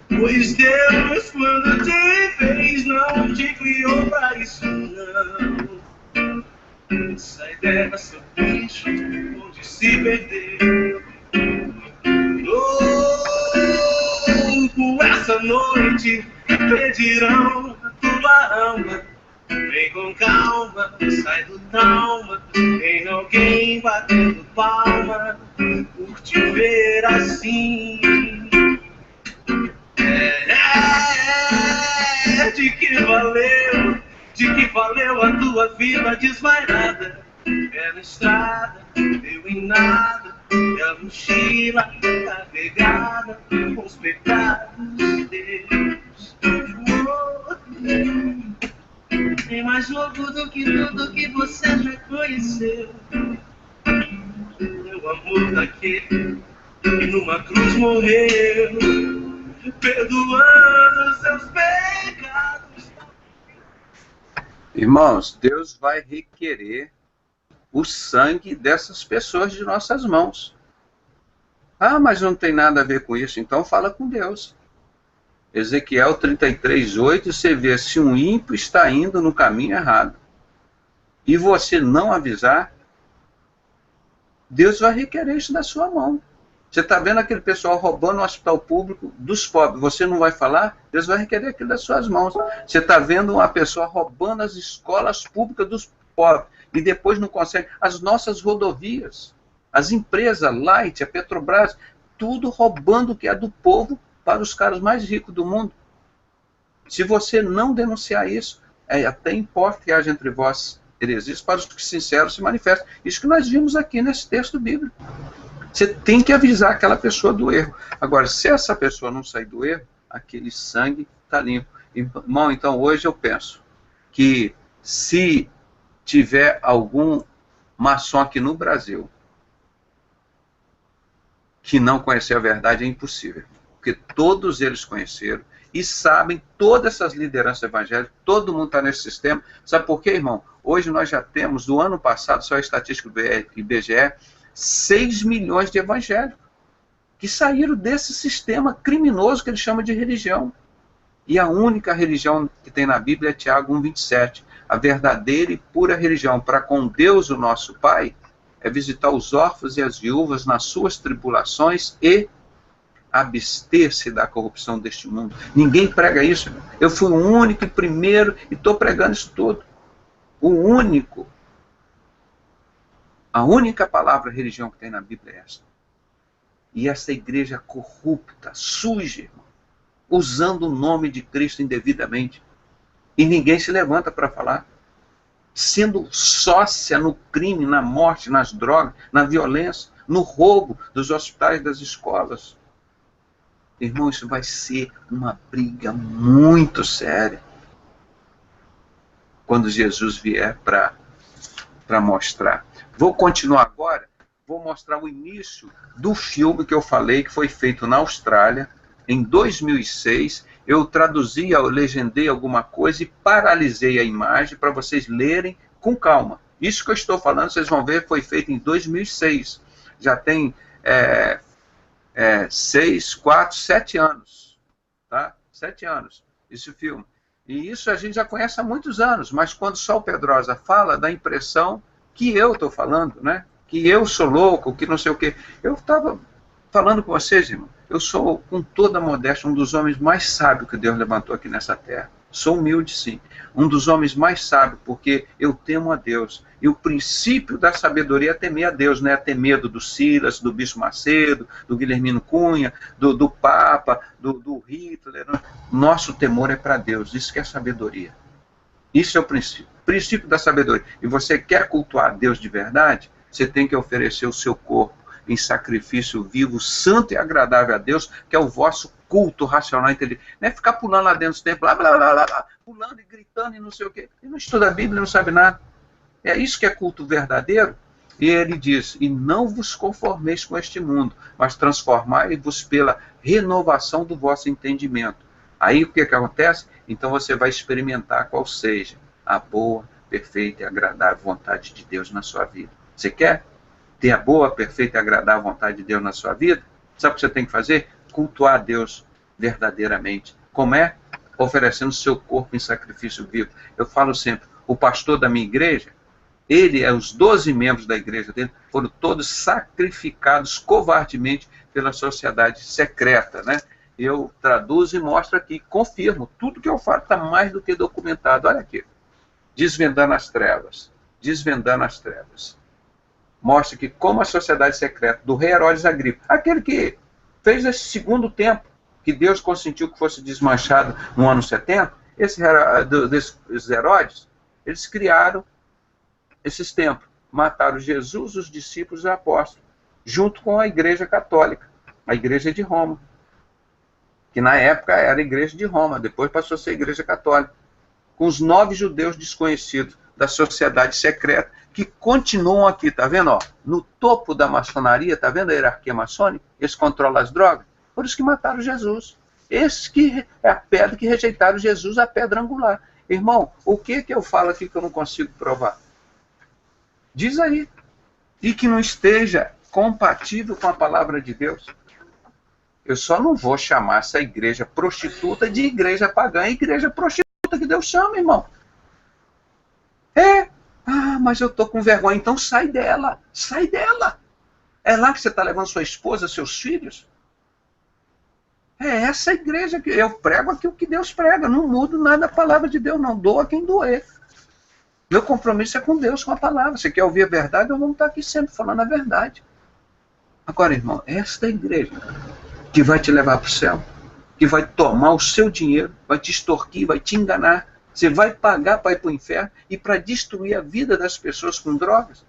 Pois Deus, quando te fez, não te criou pra isso, não. Sai dessa bicho onde se perdeu. Com essa noite pedirão a tua alma. Vem com calma, sai do trauma. Tem alguém batendo palma por te ver assim. De que valeu a tua vida desvairada? Pela estrada, deu em nada. Pela mochila carregada com os pecados teus. É mais louco do que tudo que você já conheceu. É o amor daquele que numa cruz morreu, perdoando seus pecados. Irmãos, Deus vai requerer o sangue dessas pessoas de nossas mãos. Ah, mas não tem nada a ver com isso. Então fala com Deus. Ezequiel 33:8, você vê se um ímpio está indo no caminho errado e você não avisar, Deus vai requerer isso da sua mão. Você está vendo aquele pessoal roubando o hospital público dos pobres, você não vai falar? Deus vai requerer aquilo das suas mãos. Você está vendo uma pessoa roubando as escolas públicas dos pobres e depois não consegue. As nossas rodovias, as empresas, Light, a Petrobras, tudo roubando o que é do povo para os caras mais ricos do mundo. Se você não denunciar isso, até importa que haja entre vós heresias, para os que sinceros se manifestam. Isso que nós vimos aqui nesse texto bíblico. Você tem que avisar aquela pessoa do erro. Agora, se essa pessoa não sair do erro, aquele sangue está limpo. Irmão, então hoje eu penso que se tiver algum maçom aqui no Brasil que não conhecer a verdade, é impossível. Porque todos eles conheceram e sabem, todas essas lideranças evangélicas, todo mundo está nesse sistema. Sabe por quê, irmão? Hoje nós já temos, do ano passado, só a estatística do IBGE, 6 milhões de evangélicos que saíram desse sistema criminoso que ele chama de religião. E a única religião que tem na Bíblia é Tiago 1:27. A verdadeira e pura religião para com Deus, o nosso Pai, é visitar os órfãos e as viúvas nas suas tribulações e abster-se da corrupção deste mundo. Ninguém prega isso. Eu fui o único e primeiro e estou pregando isso tudo. O único. A única palavra religião que tem na Bíblia é esta. E essa igreja corrupta, suja, irmão, usando o nome de Cristo indevidamente. E ninguém se levanta para falar. Sendo sócia no crime, na morte, nas drogas, na violência, no roubo dos hospitais, das escolas. Irmão, isso vai ser uma briga muito séria quando Jesus vier para mostrar. Vou continuar agora, vou mostrar o início do filme que eu falei, que foi feito na Austrália, em 2006. Eu traduzi, eu legendei alguma coisa e paralisei a imagem para vocês lerem com calma. Isso que eu estou falando, vocês vão ver, foi feito em 2006. Já tem 6, 4, 7 anos. Tá? 7 anos, esse filme. E isso a gente já conhece há muitos anos, mas quando só o Pedrosa fala, dá a impressão que eu estou falando, né? Que eu sou louco, que não sei o quê. Eu estava falando com vocês, irmão. Eu sou, com toda a modéstia, um dos homens mais sábios que Deus levantou aqui nessa terra. Sou humilde, sim. Um dos homens mais sábios, porque eu temo a Deus. E o princípio da sabedoria é temer a Deus, não é ter medo do Silas, do Bispo Macedo, do Guilhermino Cunha, do Papa, do Hitler. Nosso temor é para Deus. Isso que é sabedoria. Isso é o princípio. Princípio da sabedoria. E você quer cultuar Deus de verdade? Você tem que oferecer o seu corpo em sacrifício vivo, santo e agradável a Deus, que é o vosso culto racional e inteligente. Não é ficar pulando lá dentro do templo, blá, blá, blá, blá, pulando e gritando e não sei o quê. E não estuda a Bíblia, não sabe nada. É isso que é culto verdadeiro. E ele diz, e não vos conformeis com este mundo, mas transformai-vos pela renovação do vosso entendimento. Aí o que acontece? Então você vai experimentar qual seja a boa, perfeita e agradável vontade de Deus na sua vida. Você quer ter a boa, perfeita e agradável vontade de Deus na sua vida? Sabe o que você tem que fazer? Cultuar a Deus verdadeiramente. Como é? Oferecendo seu corpo em sacrifício vivo. Eu falo sempre, o pastor da minha igreja, Ele e os 12 membros da igreja dele foram todos sacrificados covardemente pela sociedade secreta, né? Eu traduzo e mostro aqui, confirmo, tudo que eu falo está mais do que documentado. Olha aqui, Desvendando as Trevas, Desvendando as Trevas. Mostra que como a sociedade secreta do rei Herodes Agripa, aquele que fez esse segundo templo, que Deus consentiu que fosse desmanchado no ano 70, desses Herodes, eles criaram esses templos, mataram Jesus, os discípulos e os apóstolos, junto com a igreja católica, a igreja de Roma, que na época era a igreja de Roma, depois passou a ser a igreja católica, com os 9 judeus desconhecidos da sociedade secreta, que continuam aqui, tá vendo? Ó, no topo da maçonaria, tá vendo a hierarquia maçônica? Eles controlam as drogas, por isso que mataram Jesus. Esses que é a pedra que rejeitaram Jesus, a pedra angular. Irmão, o que eu falo aqui que eu não consigo provar? Diz aí. E que não esteja compatível com a palavra de Deus. Eu só não vou chamar essa igreja prostituta de igreja pagã, igreja prostituta que Deus chama, irmão. Mas eu tô com vergonha, então sai dela, sai dela. É lá que você está levando sua esposa, seus filhos? É essa igreja que eu prego aqui o que Deus prega, não mudo nada a palavra de Deus, não doa quem doer. Meu compromisso é com Deus, com a palavra. Você quer ouvir a verdade, eu vou estar aqui sempre falando a verdade. Agora, irmão, esta igreja que vai te levar para o céu, que vai tomar o seu dinheiro, vai te extorquir, vai te enganar, você vai pagar para ir para o inferno e para destruir a vida das pessoas com drogas.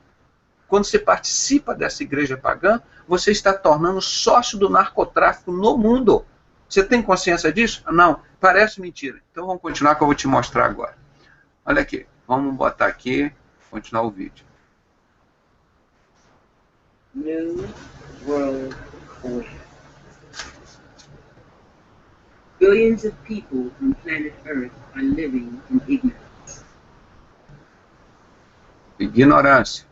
Quando você participa dessa igreja pagã, você está tornando sócio do narcotráfico no mundo. Você tem consciência disso? Não, parece mentira. Então vamos continuar que eu vou te mostrar agora. Olha aqui, vamos botar aqui, continuar o vídeo. New World Order. Billions of people on planet Earth are living in ignorance. Ignorância.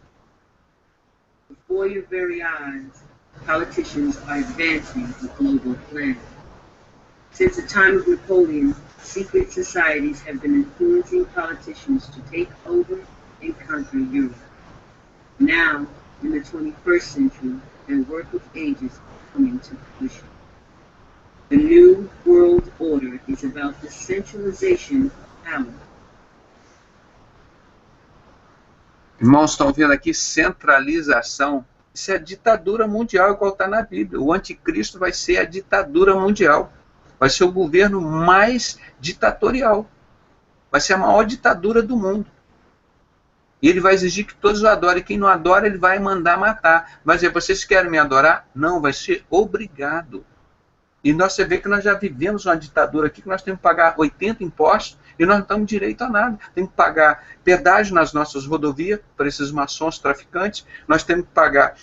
Before your very eyes, politicians are advancing the global plan. Since the time of Napoleon, secret societies have been influencing politicians to take over and conquer Europe. Now, in the 21st century, their work of ages is coming to fruition. The New World Order is about the centralization of power. Irmãos, estão vendo aqui centralização. Isso é a ditadura mundial, igual está na Bíblia. O anticristo vai ser a ditadura mundial. Vai ser o governo mais ditatorial. Vai ser a maior ditadura do mundo. E ele vai exigir que todos o adorem. Quem não adora, ele vai mandar matar. Vai dizer, vocês querem me adorar? Não, vai ser obrigado. E você vê que nós já vivemos uma ditadura aqui, que nós temos que pagar 80 impostos e nós não temos direito a nada. Temos que pagar pedágio nas nossas rodovias para esses maçons traficantes. Nós temos que pagar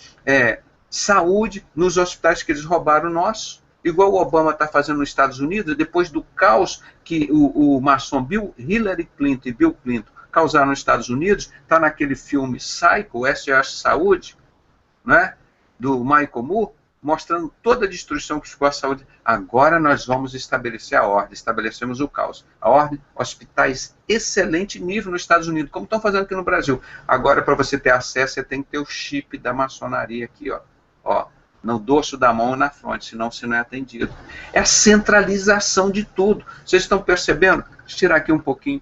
saúde nos hospitais que eles roubaram nosso. Igual o Obama está fazendo nos Estados Unidos, depois do caos que o maçom Hillary Clinton e Bill Clinton causaram nos Estados Unidos, está naquele filme Psycho, SOS Saúde, né, do Michael Moore, mostrando toda a destruição que ficou à saúde. Agora nós vamos estabelecer a ordem, estabelecemos o caos. A ordem, hospitais excelente nível nos Estados Unidos, como estão fazendo aqui no Brasil. Agora, para você ter acesso, você tem que ter o chip da maçonaria aqui, ó, no dorso da mão e na fronte, senão você não é atendido. É a centralização de tudo. Vocês estão percebendo? Deixa eu tirar aqui um pouquinho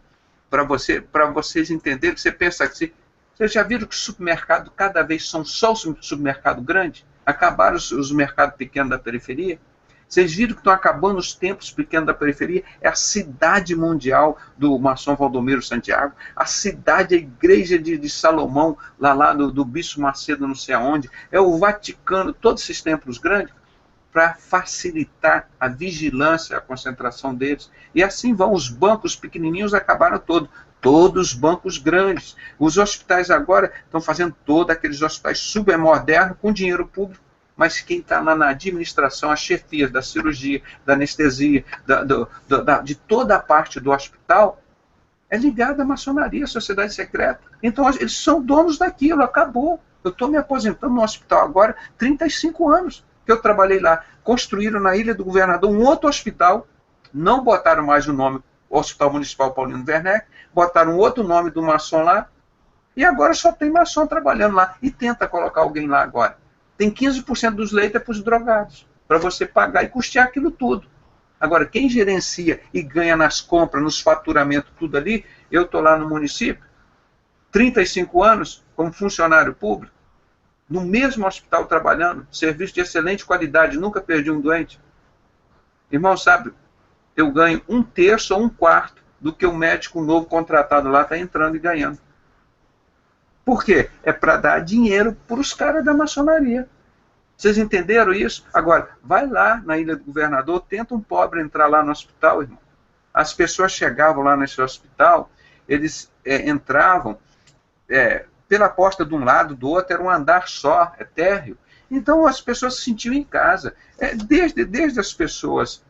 para vocês entenderem que você pensa que vocês já viram que o supermercado cada vez são só os supermercados grandes? Acabaram os mercados pequenos da periferia? Vocês viram que estão acabando os templos pequenos da periferia? É a cidade mundial do maçom Valdomiro Santiago, a cidade, a igreja de Salomão, lá do Bispo Macedo, não sei aonde, é o Vaticano, todos esses templos grandes, para facilitar a vigilância, a concentração deles. E assim vão, os bancos pequenininhos acabaram todos os bancos grandes. Os hospitais agora estão fazendo todos aqueles hospitais super modernos com dinheiro público, mas quem está lá na administração, as chefias da cirurgia, da anestesia, de toda a parte do hospital, é ligada à maçonaria, à sociedade secreta. Então eles são donos daquilo, acabou. Eu estou me aposentando no hospital agora, 35 anos que eu trabalhei lá. Construíram na Ilha do Governador um outro hospital, não botaram mais o nome Hospital Municipal Paulino Werneck, botaram outro nome do maçom lá, E agora só tem maçom trabalhando lá. E tenta colocar alguém lá agora. Tem 15% dos leitos para os drogados, para você pagar e custear aquilo tudo. Agora, quem gerencia e ganha nas compras, nos faturamentos, tudo ali, eu estou lá no município, 35 anos como funcionário público, no mesmo hospital trabalhando, serviço de excelente qualidade, nunca perdi um doente. Irmão, sabe, eu ganho 1/3 ou 1/4 do que o médico novo contratado lá está entrando e ganhando. Por quê? É para dar dinheiro para os caras da maçonaria. Vocês entenderam isso? Agora, vai lá na Ilha do Governador, tenta um pobre entrar lá no hospital, irmão. As pessoas chegavam lá nesse hospital, eles entravam pela porta de um lado, do outro, era um andar só, é térreo. Então as pessoas se sentiam em casa. Desde as pessoas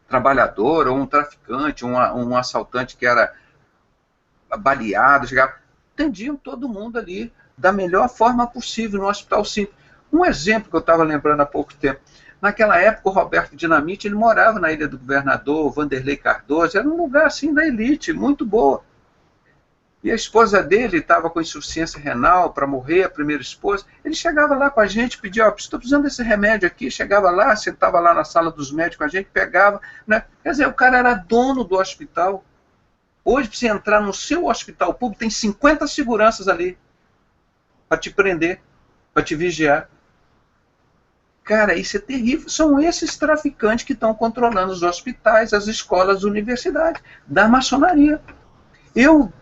trabalhadoras, ou um traficante, um assaltante que era baleado, chegava, atendiam todo mundo ali, da melhor forma possível, no hospital simples. Um exemplo que eu estava lembrando há pouco tempo. Naquela época, o Roberto Dinamite, ele morava na Ilha do Governador, o Vanderlei Cardoso, era um lugar assim da elite, muito boa. E a esposa dele estava com insuficiência renal para morrer, a primeira esposa. Ele chegava lá com a gente, pedia, estou precisando desse remédio aqui. Chegava lá, sentava lá na sala dos médicos, a gente pegava. Né? Quer dizer, o cara era dono do hospital. Hoje, para você entrar no seu hospital público, tem 50 seguranças ali para te prender, para te vigiar. Cara, isso é terrível. São esses traficantes que estão controlando os hospitais, as escolas, as universidades, da maçonaria. Eu,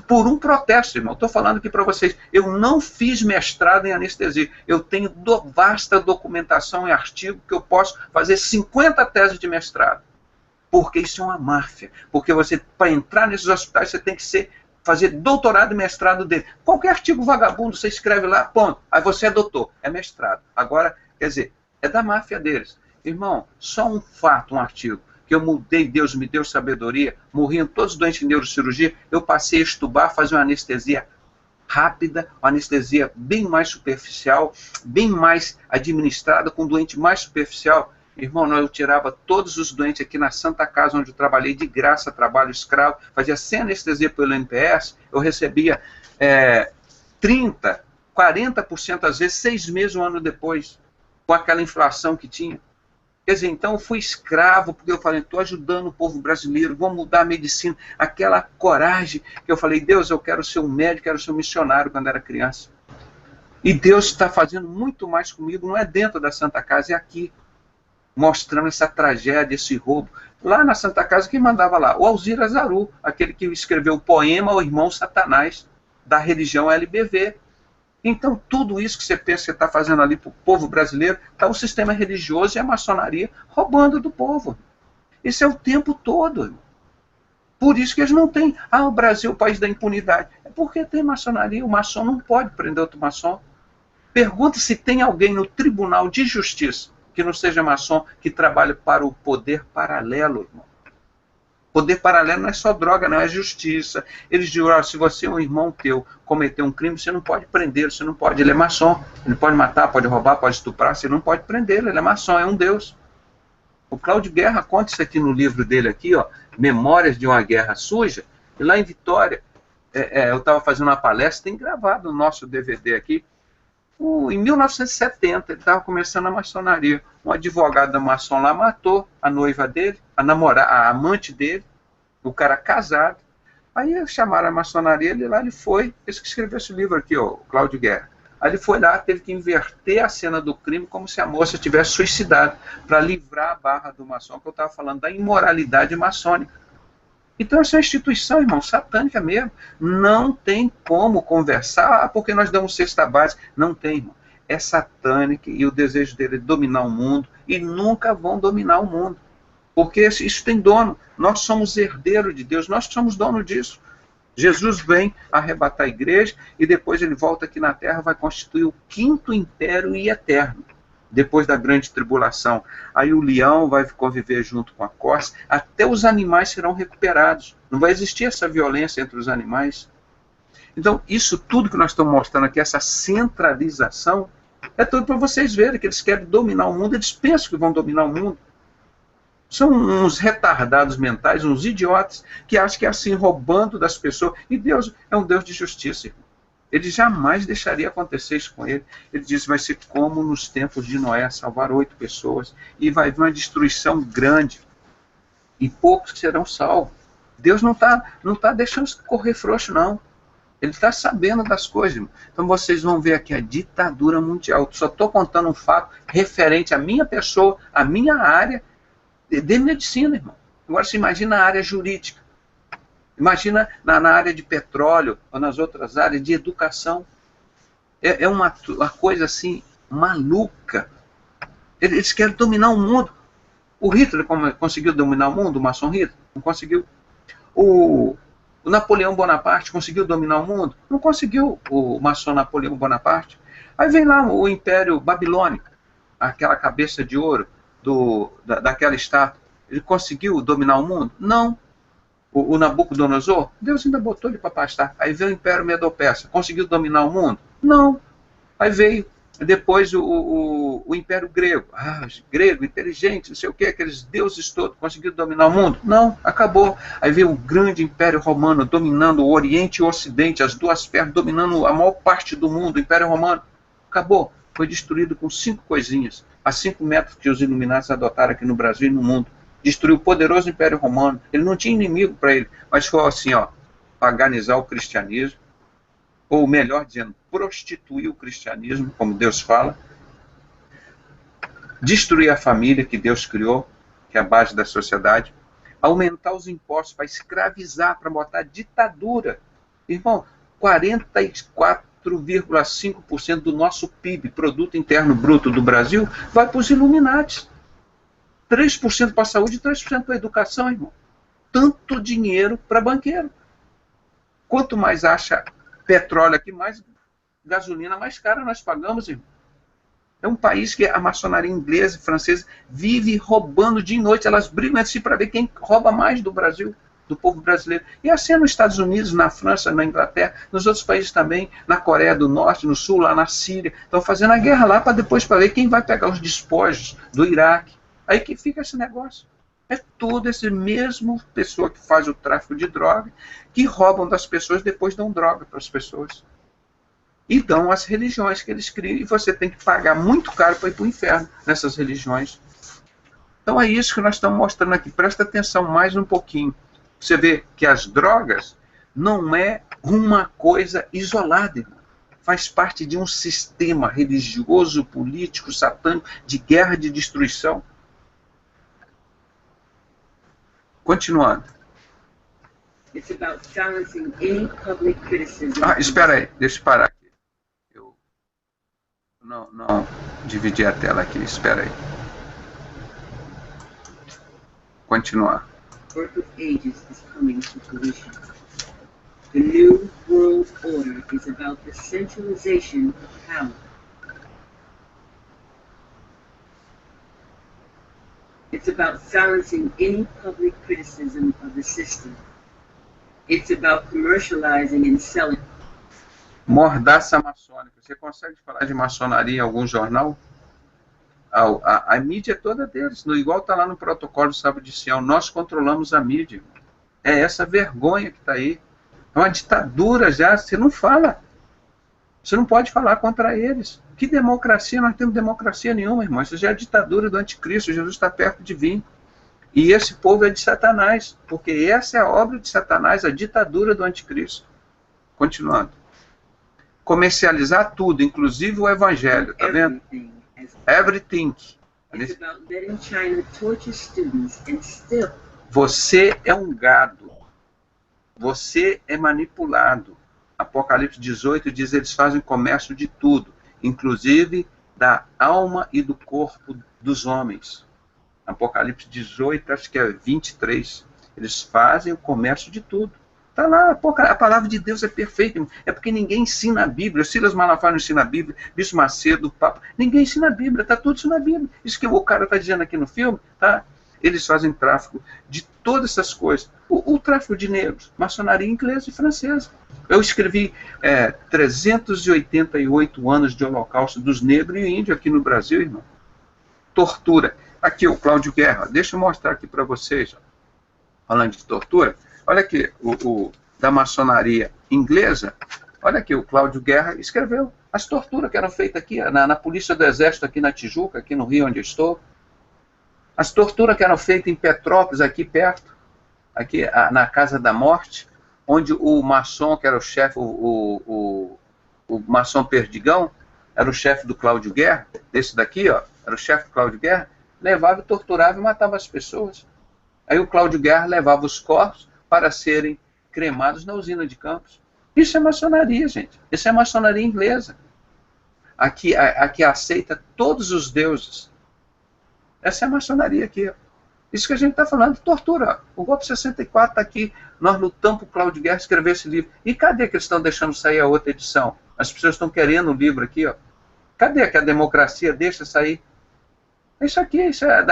por um protesto, irmão, estou falando aqui para vocês, eu não fiz mestrado em anestesia. Eu tenho vasta documentação e artigo que eu posso fazer 50 teses de mestrado. Porque isso é uma máfia. Porque você, para entrar nesses hospitais, você tem que fazer doutorado e mestrado dele. Qualquer artigo vagabundo, você escreve lá, ponto. Aí você é doutor, é mestrado. Agora, quer dizer, é da máfia deles. Irmão, só um fato, um artigo, que eu mudei, Deus me deu sabedoria, morriam todos doentes em neurocirurgia, eu passei a estubar, fazer uma anestesia rápida, uma anestesia bem mais superficial, bem mais administrada, com um doente mais superficial. Irmão, eu tirava todos os doentes aqui na Santa Casa, onde eu trabalhei de graça, trabalho escravo, fazia sem anestesia pelo NPS, eu recebia 30%, 40% às vezes, 6 meses, um ano depois, com aquela inflação que tinha. Quer dizer, então eu fui escravo, porque eu falei, estou ajudando o povo brasileiro, vou mudar a medicina. Aquela coragem que eu falei, Deus, eu quero ser um médico, quero ser um missionário quando era criança. E Deus está fazendo muito mais comigo, não é dentro da Santa Casa, é aqui, mostrando essa tragédia, esse roubo. Lá na Santa Casa, quem mandava lá? O Alzira Zaru, aquele que escreveu o poema O Irmão Satanás, da religião LBV. Então, tudo isso que você pensa que está fazendo ali para o povo brasileiro, está o sistema religioso e a maçonaria roubando do povo. Isso é o tempo todo. Por isso que eles não têm, o Brasil é o país da impunidade. É porque tem maçonaria, o maçom não pode prender outro maçom. Pergunta se tem alguém no Tribunal de Justiça que não seja maçom, que trabalhe para o poder paralelo, irmão. Poder paralelo não é só droga, não, é justiça. Eles dizem, se você é um irmão teu cometer um crime, você não pode prendê-lo, você não pode, ele é maçom. Ele pode matar, pode roubar, pode estuprar, você não pode prendê-lo, ele é maçom, é um deus. O Cláudio Guerra conta isso aqui no livro dele, aqui, Memórias de uma Guerra Suja, e lá em Vitória, eu estava fazendo uma palestra, tem gravado o nosso DVD aqui, em 1970, ele estava começando a maçonaria. Um advogado da maçom lá matou a noiva dele, a amante dele, o cara casado. Aí chamaram a maçonaria, ele foi, esse que escreveu esse livro aqui, o Cláudio Guerra. Aí ele foi lá, teve que inverter a cena do crime como se a moça tivesse suicidado, para livrar a barra do maçom, que eu estava falando da imoralidade maçônica. Então essa instituição, irmão, satânica mesmo, não tem como conversar, porque nós damos cesta básica. Não tem, irmão. É satânica e o desejo dele é dominar o mundo, e nunca vão dominar o mundo. Porque isso tem dono. Nós somos herdeiros de Deus, nós somos dono disso. Jesus vem arrebatar a igreja e depois ele volta aqui na terra, vai constituir o 5º império e eterno. Depois da grande tribulação. Aí o leão vai conviver junto com a corça, até os animais serão recuperados. Não vai existir essa violência entre os animais. Então, isso tudo que nós estamos mostrando aqui, essa centralização, é tudo para vocês verem que eles querem dominar o mundo, eles pensam que vão dominar o mundo. São uns retardados mentais, uns idiotas, que acham que é assim, roubando das pessoas. E Deus é um Deus de justiça, irmão. Ele jamais deixaria acontecer isso com ele. Ele disse, vai ser como nos tempos de Noé, salvar 8 pessoas, e vai haver uma destruição grande, e poucos serão salvos. Deus não tá deixando correr frouxo, não. Ele está sabendo das coisas, irmão. Então vocês vão ver aqui a ditadura mundial. Só estou contando um fato referente à minha pessoa, à minha área de medicina, irmão. Agora se imagina a área jurídica. Imagina na área de petróleo ou nas outras áreas de educação. É uma coisa assim maluca. Eles querem dominar o mundo. O Hitler conseguiu dominar o mundo, o maçom Hitler? Não conseguiu. O Napoleão Bonaparte conseguiu dominar o mundo? Não conseguiu, o maçom Napoleão Bonaparte. Aí vem lá o Império Babilônico, aquela cabeça de ouro daquela estátua. Ele conseguiu dominar o mundo? Não. O Nabucodonosor, Deus ainda botou ele para pastar. Aí veio o Império Medo-Persa. Conseguiu dominar o mundo? Não. Aí veio depois o Império Grego. Grego, inteligente, não sei o que, aqueles deuses todos. Conseguiu dominar o mundo? Não, acabou. Aí veio o grande Império Romano dominando o Oriente e o Ocidente, as duas pernas, dominando a maior parte do mundo. O Império Romano acabou. Foi destruído com 5 coisinhas. As 5 métodos que os iluminados adotaram aqui no Brasil e no mundo. Destruiu o poderoso Império Romano. Ele não tinha inimigo para ele, mas foi assim, paganizar o cristianismo, ou melhor dizendo, prostituir o cristianismo, como Deus fala, destruir a família que Deus criou, que é a base da sociedade, aumentar os impostos para escravizar, para botar ditadura. Irmão, 44,5% do nosso PIB, Produto Interno Bruto do Brasil, vai para os Illuminatis. 3% para a saúde e 3% para a educação, irmão. Tanto dinheiro para banqueiro. Quanto mais acha petróleo aqui, mais gasolina, mais cara nós pagamos, irmão. É um país que a maçonaria inglesa e francesa vive roubando dia e noite. Elas brigam entre si para ver quem rouba mais do Brasil, do povo brasileiro. E assim é nos Estados Unidos, na França, na Inglaterra, nos outros países também, na Coreia do Norte, no Sul, lá na Síria. Estão fazendo a guerra lá para depois para ver quem vai pegar os despojos do Iraque. Aí que fica esse negócio. É todo esse mesmo pessoa que faz o tráfico de droga, que roubam das pessoas, depois dão droga para as pessoas. E dão as religiões que eles criam, e você tem que pagar muito caro para ir para o inferno nessas religiões. Então é isso que nós estamos mostrando aqui. Presta atenção mais um pouquinho. Você vê que as drogas não é uma coisa isolada, irmão. Faz parte de um sistema religioso, político, satânico, de guerra, de destruição. Continuando. Espera aí, deixa eu parar aqui. Eu não dividi a tela aqui, espera aí. Continuar. Birth of Ages is coming to fruition. The new world order is about the centralization of power. It's about silencing any public criticism of the system. It's about commercializing and selling. Mordaça maçônica. Você consegue falar de maçonaria em algum jornal? A mídia é toda deles. Igual está lá no protocolo do Sábado de Sião. Nós controlamos a mídia. É essa vergonha que está aí. É uma ditadura já. Você não fala. Você não pode falar contra eles. Que democracia? Nós não temos democracia nenhuma, irmão. Isso já é a ditadura do anticristo. Jesus está perto de vir. E esse povo é de Satanás. Porque essa é a obra de Satanás, a ditadura do anticristo. Continuando. Comercializar tudo, inclusive o evangelho. Está vendo? Everything. Você é um gado. Você é manipulado. Apocalipse 18 diz que eles fazem comércio de tudo, inclusive da alma e do corpo dos homens. Apocalipse 18, acho que é 23. Eles fazem o comércio de tudo. Está lá, a palavra de Deus é perfeita. É porque ninguém ensina a Bíblia. Silas Malafaia não ensina a Bíblia, Bispo Macedo, o Papa. Ninguém ensina a Bíblia, está tudo isso na Bíblia. Isso que o cara está dizendo aqui no filme, tá? Eles fazem tráfico de todas essas coisas. O tráfico de negros, maçonaria inglesa e francesa. Eu escrevi 388 anos de holocausto dos negros e índios aqui no Brasil, irmão. Tortura. Aqui o Cláudio Guerra. Deixa eu mostrar aqui para vocês. Falando de tortura. Olha aqui, da maçonaria inglesa, Olha aqui, o Cláudio Guerra escreveu as torturas que eram feitas aqui, na Polícia do Exército, aqui na Tijuca, aqui no Rio, onde eu estou. As torturas que eram feitas em Petrópolis, aqui perto, aqui na Casa da Morte, onde o maçom, que era o chefe, o maçom Perdigão, era o chefe do Cláudio Guerra, desse daqui, ó, era o chefe do Cláudio Guerra, levava, torturava e matava as pessoas. Aí o Cláudio Guerra levava os corpos para serem cremados na usina de Campos. Isso é maçonaria, gente. Isso é maçonaria inglesa. Aqui aceita todos os deuses. Essa é a maçonaria aqui, ó. Isso que a gente está falando de tortura. Ó. O golpe 64 está aqui. Nós lutamos para o Cláudio Guerra escrever esse livro. E cadê que eles estão deixando sair a outra edição? As pessoas estão querendo o livro aqui, ó. Cadê que a democracia deixa sair? Isso aqui, isso é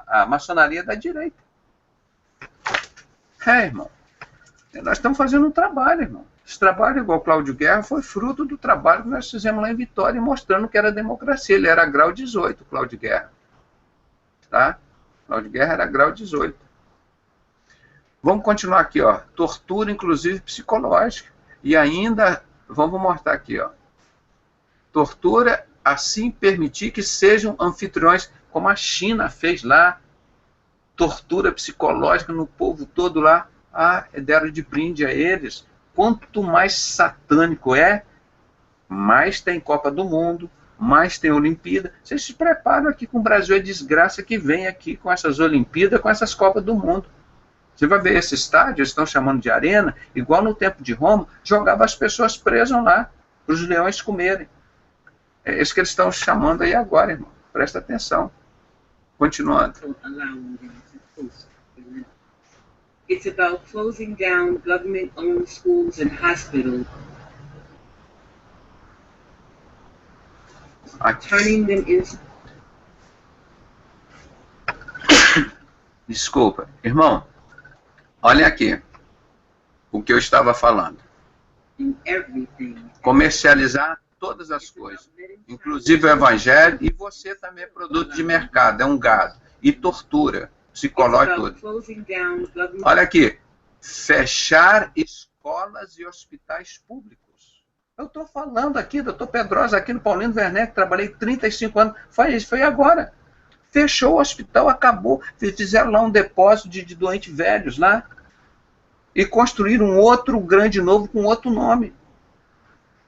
a maçonaria da direita. Irmão. Nós estamos fazendo um trabalho, irmão. Esse trabalho, igual o Cláudio Guerra, foi fruto do trabalho que nós fizemos lá em Vitória, mostrando que era democracia. Ele era grau 18, Cláudio Guerra. Tá? Cláudio Guerra era grau 18. Vamos continuar aqui, ó. Tortura, inclusive, psicológica. E ainda, vamos mostrar aqui, ó. Tortura, assim permitir que sejam anfitriões, como a China fez lá. Tortura psicológica no povo todo lá. Deram de brinde a eles. Quanto mais satânico é, mais tem Copa do Mundo, mais tem Olimpíada. Vocês se preparam aqui com o Brasil, a desgraça que vem aqui com essas Olimpíadas, com essas Copas do Mundo. Você vai ver esse estádio, eles estão chamando de arena, igual no tempo de Roma, jogava as pessoas presas lá, para os leões comerem. É isso que eles estão chamando aí agora, irmão. Presta atenção. Continuando. It's about closing down government-owned schools and hospitals, turning them into... Desculpa. Irmão, olha aqui o que eu estava falando. Comercializar todas as coisas, inclusive o evangelho, e você também é produto de mercado, é um gado. E tortura psicológica. Olha aqui, fechar escolas e hospitais públicos. Eu estou falando aqui, doutor Pedrosa, aqui no Paulino Werneck, trabalhei 35 anos, foi agora. Fechou o hospital, acabou, fizeram lá um depósito de doentes velhos lá, e construíram um outro grande novo com outro nome.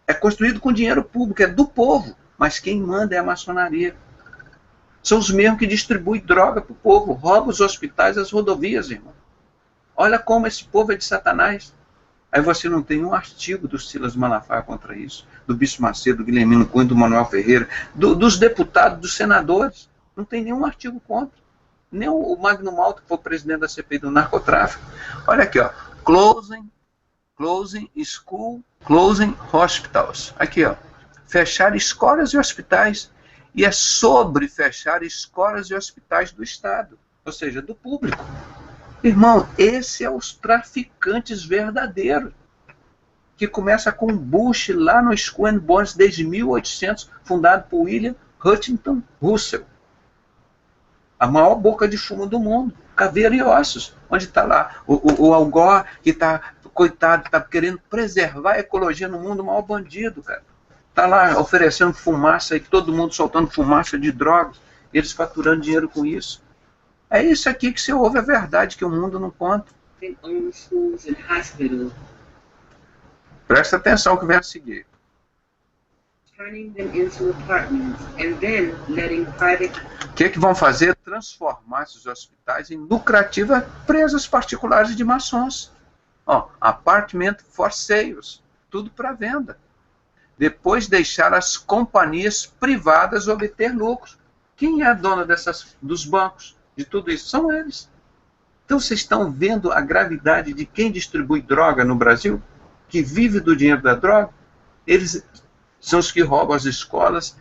É construído com dinheiro público, é do povo, mas quem manda é a maçonaria. São os mesmos que distribuem droga para o povo, roubam os hospitais, as rodovias, irmão. Olha como esse povo é de Satanás. Aí você não tem um artigo do Silas Malafaia contra isso, do Bispo Macedo, do Guilhermino Cunha, do Manuel Ferreira, dos deputados, dos senadores. Não tem nenhum artigo contra. Nem o Magno Malta, que foi o presidente da CPI do narcotráfico. Olha aqui, ó. Closing school, closing hospitals. Aqui, ó. Fechar escolas e hospitais. E é sobre fechar escolas e hospitais do Estado, ou seja, do público. Irmão, esse é os traficantes verdadeiros, que começa com Bush lá no Skull and Bones, desde 1800, fundado por William Huntington Russell. A maior boca de fumo do mundo, Caveira e Ossos, onde está lá o Al Gore, que está, coitado, está querendo preservar a ecologia no mundo, o maior bandido, cara. Está lá oferecendo fumaça, e todo mundo soltando fumaça de drogas, eles faturando dinheiro com isso. É isso aqui que você ouve a verdade, que o mundo não conta. Presta atenção que vem a seguir. O que vão fazer? Transformar esses hospitais em lucrativas empresas particulares de maçons. Ó, apartment for sales, tudo para venda. Depois deixar as companhias privadas obter lucros. Quem é a dona dos bancos, de tudo isso? São eles. Então vocês estão vendo a gravidade de quem distribui droga no Brasil? Que vive do dinheiro da droga? Eles são os que roubam as escolas,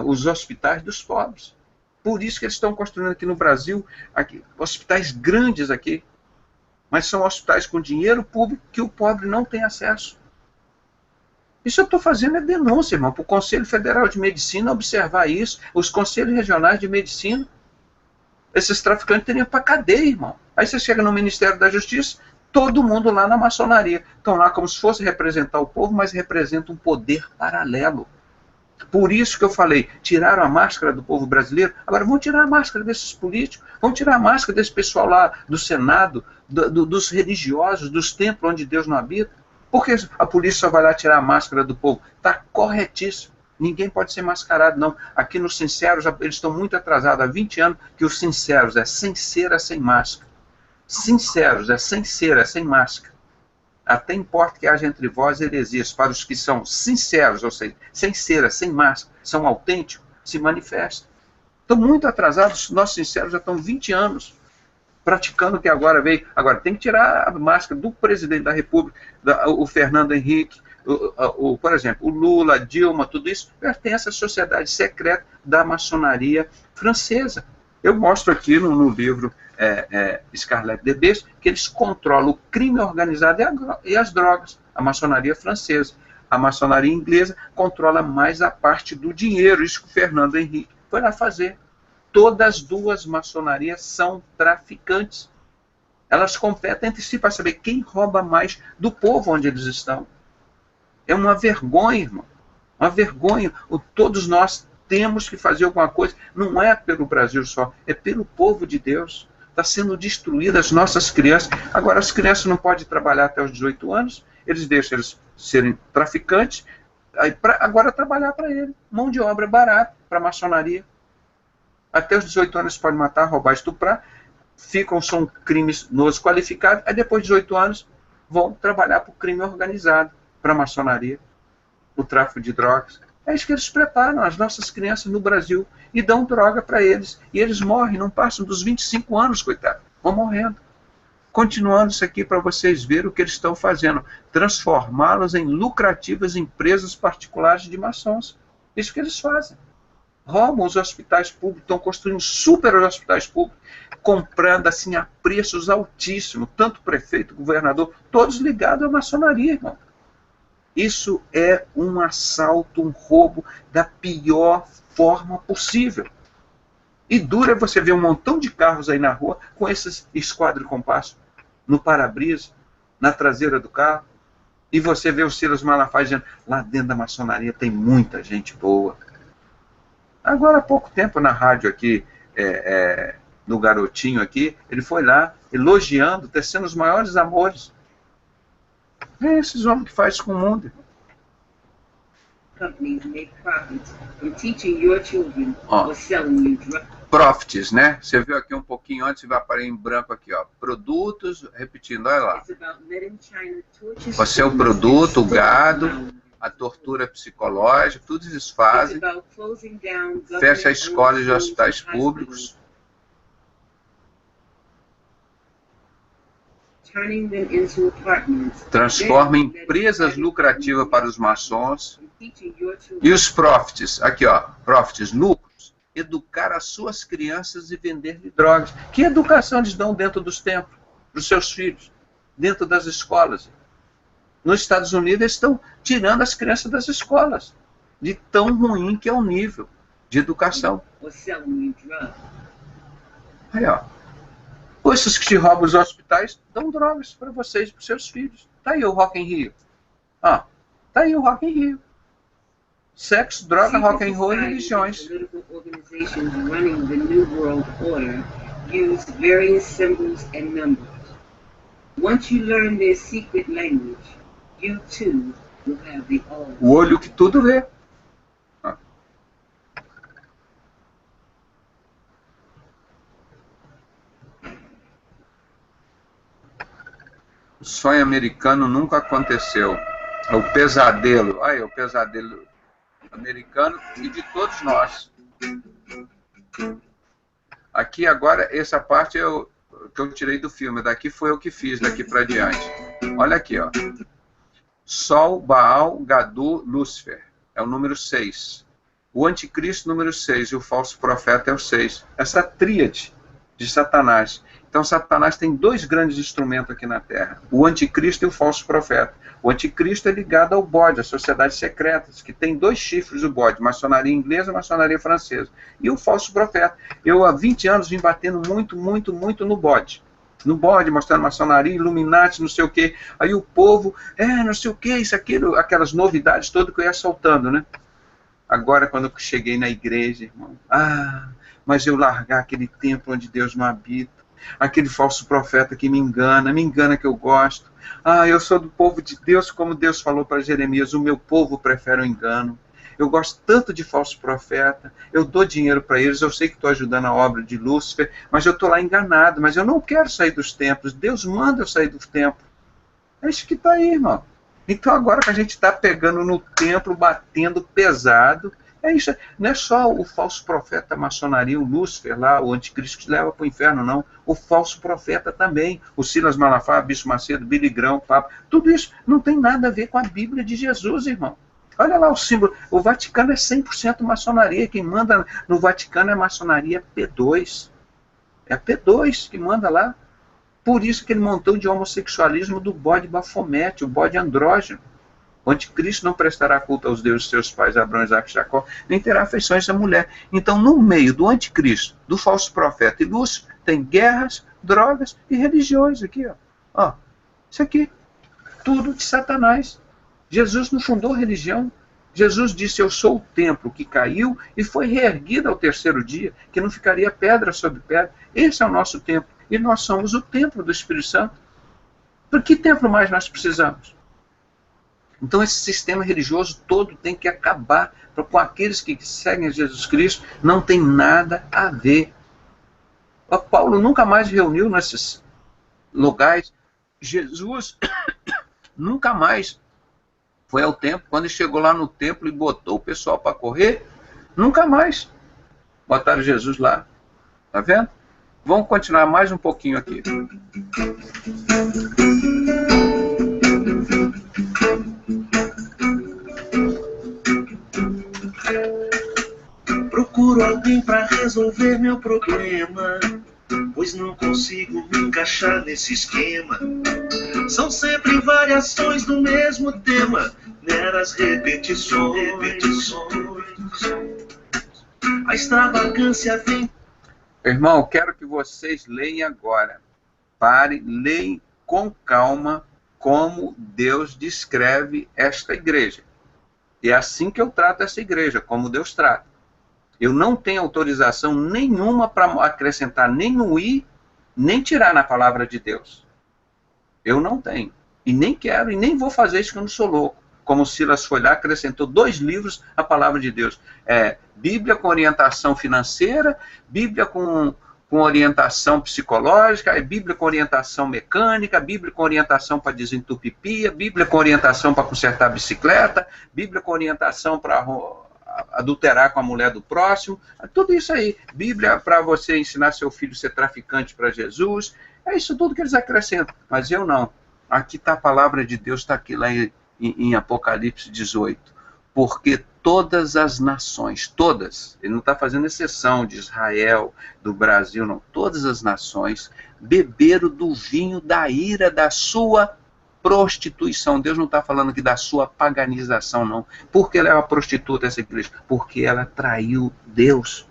os hospitais dos pobres. Por isso que eles estão construindo aqui no Brasil hospitais grandes aqui. Mas são hospitais com dinheiro público que o pobre não tem acesso. Isso eu estou fazendo é denúncia, irmão, para o Conselho Federal de Medicina observar isso, os conselhos regionais de medicina. Esses traficantes teriam para cadeia, irmão. Aí você chega no Ministério da Justiça, Todo mundo lá na maçonaria. Estão lá como se fosse representar o povo, mas representa um poder paralelo. Por isso que eu falei, tiraram a máscara do povo brasileiro, agora vão tirar a máscara desses políticos, vão tirar a máscara desse pessoal lá do Senado, dos religiosos, dos templos onde Deus não habita. Por que a polícia só vai lá tirar a máscara do povo? Está corretíssimo. Ninguém pode ser mascarado, não. Aqui nos Sinceros, eles estão muito atrasados. Há 20 anos que os Sinceros é sem cera, sem máscara. Sinceros é sem cera, sem máscara. Até importa que haja entre vós heresias. Para os que são sinceros, ou seja, sem cera, sem máscara, são autênticos, se manifestam. Estão muito atrasados. Nossos Sinceros já estão 20 anos praticando o que agora veio. Agora, tem que tirar a máscara do presidente da República, o Fernando Henrique, por exemplo, o Lula, a Dilma, tudo isso pertence à sociedade secreta da maçonaria francesa. Eu mostro aqui no livro Scarlett de Bes que eles controlam o crime organizado e as drogas, a maçonaria francesa. A maçonaria inglesa controla mais a parte do dinheiro, isso que o Fernando Henrique foi lá fazer. Todas as duas maçonarias são traficantes. Elas competem entre si para saber quem rouba mais do povo onde eles estão. É uma vergonha, irmão. Uma vergonha. Todos nós temos que fazer alguma coisa. Não é pelo Brasil só, é pelo povo de Deus. Está sendo destruídas as nossas crianças. Agora, as crianças não podem trabalhar até os 18 anos. Eles deixam eles serem traficantes. Agora, trabalhar para ele. Mão de obra barata para a maçonaria. Até os 18 anos pode matar, roubar, estuprar. São crimes nos qualificados. Aí depois de 18 anos vão trabalhar para o crime organizado, para a maçonaria, o tráfico de drogas. É isso que eles preparam as nossas crianças no Brasil e dão droga para eles. E eles morrem, não passam dos 25 anos, coitado. Vão morrendo. Continuando isso aqui para vocês verem o que eles estão fazendo. Transformá-los em lucrativas empresas particulares de maçons. Isso que eles fazem. Roubam os hospitais públicos, estão construindo super hospitais públicos, comprando assim a preços altíssimos, tanto prefeito, governador, todos ligados à maçonaria, irmão. Isso é um assalto, um roubo da pior forma possível. E dura você ver um montão de carros aí na rua com esses esquadro compasso no para-brisa, na traseira do carro, e você vê o Silas Malafaia dizendo, lá dentro da maçonaria tem muita gente boa. Agora, há pouco tempo, na rádio aqui, no Garotinho aqui, ele foi lá, elogiando, tecendo os maiores amores. É esses homens que fazem com o mundo. Companies make profits from teaching your children or selling you drugs. Profits, né? Você viu aqui um pouquinho antes, vai aparecer em branco aqui, ó. Produtos, repetindo, olha lá. Você é o produto, o gado, a tortura psicológica, tudo eles fazem. Fecha escolas e hospitais públicos. Transforma em empresas lucrativas para os maçons. E os profits, aqui ó, profits, lucros, educar as suas crianças e vender-lhe drogas. Que educação eles dão dentro dos templos, dos seus filhos, dentro das escolas? Nos Estados Unidos eles estão tirando as crianças das escolas, de tão ruim que é o nível de educação. Aí ó. Esses que te roubam os hospitais dão drogas para vocês, para os seus filhos. Está aí o Rock in Rio. Está aí o Rock in Rio. Sexo, droga, rock and roll e religiões. O olho que tudo vê. O sonho americano nunca aconteceu. É o pesadelo. Aí, o pesadelo americano e de todos nós. Aqui agora, essa parte que eu tirei do filme. Daqui foi eu que fiz, daqui para diante. Olha aqui, ó. Sol, Baal, Gadu, Lúcifer. É o número 6. O anticristo, número 6. E o falso profeta é o 6. Essa tríade de Satanás. Então, Satanás tem dois grandes instrumentos aqui na Terra, o anticristo e o falso profeta. O anticristo é ligado ao bode, às sociedades secretas, que tem dois chifres o bode, maçonaria inglesa e maçonaria francesa. E o falso profeta. Eu, há 20 anos, vim batendo muito no bode. no bode, mostrando maçonaria, Illuminati, não sei o quê. Aí o povo, não sei o quê, isso, aquilo, aquelas novidades todas que eu ia soltando, né? Agora, quando eu cheguei na igreja, irmão, mas eu largar aquele templo onde Deus não habita, aquele falso profeta que me engana que eu gosto. Eu sou do povo de Deus, como Deus falou para Jeremias, o meu povo prefere o engano. Eu gosto tanto de falso profeta, eu dou dinheiro para eles, eu sei que estou ajudando a obra de Lúcifer, mas eu estou lá enganado, mas eu não quero sair dos templos, Deus manda eu sair dos templos. É isso que está aí, irmão. Então agora que a gente está pegando no templo, batendo pesado, é isso. Não é só o falso profeta, a maçonaria, o Lúcifer lá, o anticristo que leva para o inferno, não. O falso profeta também, o Silas Malafaia, Bispo Macedo, Billy Graham, Papa, tudo isso não tem nada a ver com a Bíblia de Jesus, irmão. Olha lá o símbolo, o Vaticano é 100% maçonaria, quem manda no Vaticano é maçonaria P2. É a P2 que manda lá. Por isso que ele montou de homossexualismo do bode Bafomete, o bode andrógeno. O anticristo não prestará culto aos deuses de seus pais, Abraão, Isaac e Jacó, nem terá afeições à mulher. Então, no meio do anticristo, do falso profeta e Lúcifer, tem guerras, drogas e religiões aqui. Ó, isso aqui, tudo de Satanás. Jesus não fundou religião. Jesus disse, eu sou o templo que caiu e foi reerguido ao terceiro dia, que não ficaria pedra sobre pedra. Esse é o nosso templo. E nós somos o templo do Espírito Santo. Por que templo mais nós precisamos? Então esse sistema religioso todo tem que acabar com aqueles que seguem a Jesus Cristo. Não tem nada a ver. O Paulo nunca mais reuniu nesses lugares. Jesus nunca mais foi ao templo. Quando ele chegou lá no templo e botou o pessoal para correr, nunca mais botaram Jesus lá. Tá vendo? Vamos continuar mais um pouquinho aqui. Procuro alguém para resolver meu problema, pois não consigo me encaixar nesse esquema. São sempre variações do mesmo tema, meras repetições. A extravagância vem. Irmão, quero que vocês leiam agora. Parem, leiam com calma como Deus descreve esta igreja. E é assim que eu trato essa igreja, como Deus trata. Eu não tenho autorização nenhuma para acrescentar nem no i, nem tirar na palavra de Deus. Eu não tenho. E nem quero, e nem vou fazer isso que eu não sou louco. Como Silas foi lá, acrescentou 2 livros à palavra de Deus. Bíblia com orientação financeira, Bíblia com orientação psicológica, Bíblia com orientação mecânica, Bíblia com orientação para desentupir pia, Bíblia com orientação para consertar a bicicleta, Bíblia com orientação para adulterar com a mulher do próximo, tudo isso aí. Bíblia para você ensinar seu filho a ser traficante para Jesus, é isso tudo que eles acrescentam. Mas eu não. Aqui está a palavra de Deus, está aqui lá em Apocalipse 18, porque todas as nações, todas, ele não está fazendo exceção de Israel, do Brasil, não, todas as nações beberam do vinho da ira da sua prostituição. Deus não está falando aqui da sua paganização, não. Porque ela é uma prostituta, essa igreja? Porque ela traiu Deus.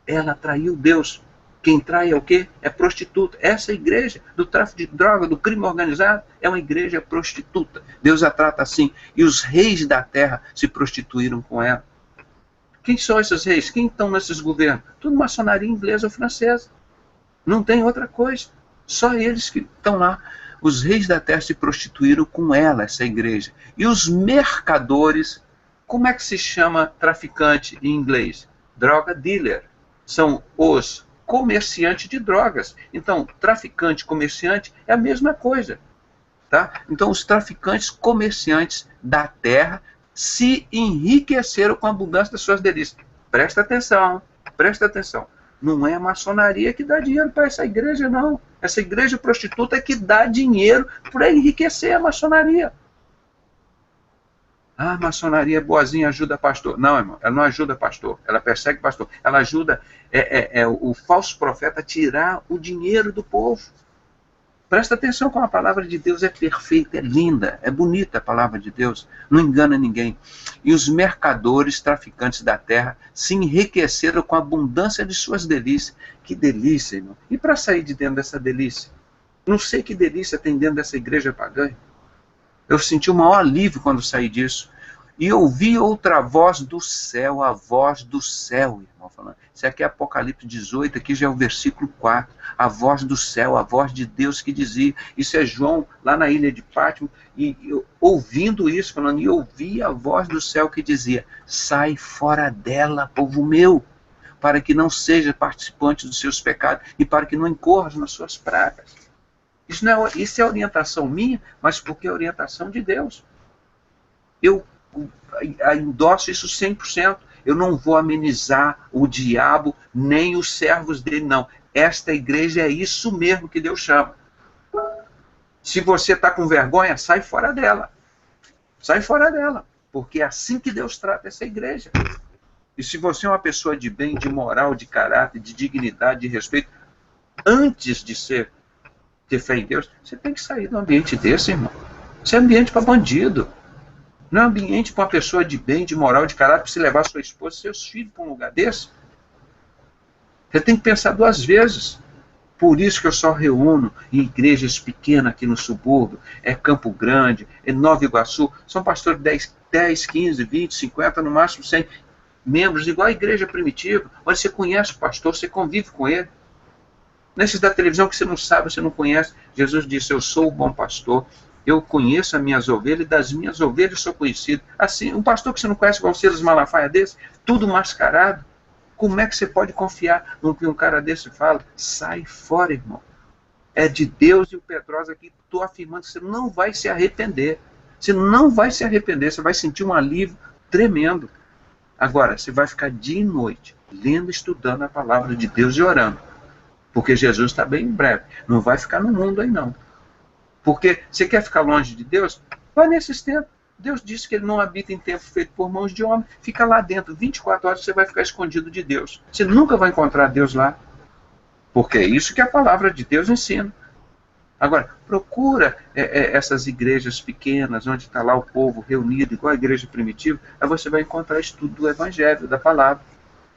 Ela traiu Deus. Quem trai é o quê? É prostituta. Essa igreja do tráfico de droga, do crime organizado, é uma igreja prostituta. Deus a trata assim. E os reis da terra se prostituíram com ela. Quem são esses reis? Quem estão nesses governos? Tudo maçonaria inglesa ou francesa. Não tem outra coisa. Só eles que estão lá. Os reis da terra se prostituíram com ela, essa igreja. E os mercadores, como é que se chama traficante em inglês? Droga dealer. São os comerciante de drogas. Então, traficante, comerciante é a mesma coisa. Tá? Então, os traficantes, comerciantes da terra se enriqueceram com a abundância das suas delícias. Presta atenção, presta atenção. Não é a maçonaria que dá dinheiro para essa igreja, não. Essa igreja prostituta é que dá dinheiro para enriquecer a maçonaria. Ah, a maçonaria é boazinha, ajuda pastor. Não, irmão, ela não ajuda pastor, ela persegue pastor. Ela ajuda o falso profeta a tirar o dinheiro do povo. Presta atenção como a palavra de Deus é perfeita, é linda, é bonita a palavra de Deus, não engana ninguém. E os mercadores, traficantes da terra, se enriqueceram com a abundância de suas delícias. Que delícia, irmão. E para sair de dentro dessa delícia? Não sei que delícia tem dentro dessa igreja pagã. Eu senti o maior alívio quando saí disso. E ouvi outra voz do céu, a voz do céu, irmão, falando. Isso aqui é Apocalipse 18, aqui já é o versículo 4. A voz do céu, a voz de Deus que dizia. Isso é João, lá na ilha de Pátimo, e eu, ouvindo isso, falando, e ouvi a voz do céu que dizia, sai fora dela, povo meu, para que não seja participante dos seus pecados e para que não incorras nas suas pragas. Isso é orientação minha, mas porque é orientação de Deus. Eu endosso isso 100%. Eu não vou amenizar o diabo, nem os servos dele, não. Esta igreja é isso mesmo que Deus chama. Se você está com vergonha, sai fora dela. Sai fora dela. Porque é assim que Deus trata essa igreja. E se você é uma pessoa de bem, de moral, de caráter, de dignidade, de respeito, antes de ter fé em Deus, você tem que sair do ambiente desse, irmão. Isso é ambiente para bandido. Não é ambiente para uma pessoa de bem, de moral, de caráter, para você levar sua esposa e seus filhos para um lugar desse. Você tem que pensar 2 vezes. Por isso que eu só reúno em igrejas pequenas aqui no subúrbio, é Campo Grande, é Nova Iguaçu, são pastores de 10, 15, 20, 50, no máximo 100 membros, igual a igreja primitiva, onde você conhece o pastor, você convive com ele. Nesses da televisão que você não sabe, você não conhece, Jesus disse, eu sou o bom pastor, eu conheço as minhas ovelhas, e das minhas ovelhas sou conhecido. Assim, um pastor que você não conhece, igual o Silas Malafaia desse, tudo mascarado, como é que você pode confiar no que um cara desse fala? Sai fora, irmão. É de Deus e o Petrópolis aqui, estou afirmando que você não vai se arrepender. Você não vai se arrepender, você vai sentir um alívio tremendo. Agora, você vai ficar dia e noite, lendo e estudando a palavra de Deus e orando. Porque Jesus está bem em breve. Não vai ficar no mundo aí, não. Porque você quer ficar longe de Deus? Vai nesses tempos. Deus disse que ele não habita em tempo feito por mãos de homem. Fica lá dentro. 24 horas você vai ficar escondido de Deus. Você nunca vai encontrar Deus lá. Porque é isso que a palavra de Deus ensina. Agora, procura essas igrejas pequenas, onde está lá o povo reunido, igual a igreja primitiva, aí você vai encontrar estudo do Evangelho, da palavra.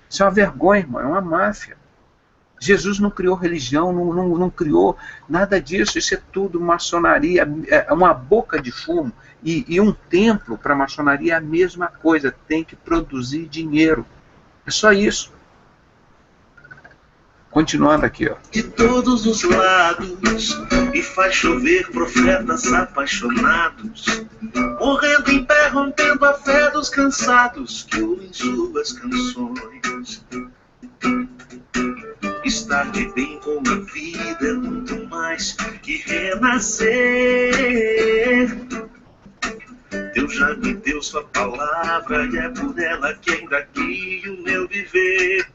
Isso é uma vergonha, irmão, é uma máfia. Jesus não criou religião, não criou nada disso, isso é tudo maçonaria, é uma boca de fumo. E um templo para maçonaria é a mesma coisa, tem que produzir dinheiro. É só isso. Continuando aqui, ó. De todos os lados, e faz chover profetas apaixonados, morrendo em pé, rompendo a fé dos cansados, que ouvem suas canções. Estar de bem com a vida é muito mais que renascer. Deus já me deu sua palavra e é por ela que ainda guio o meu viver.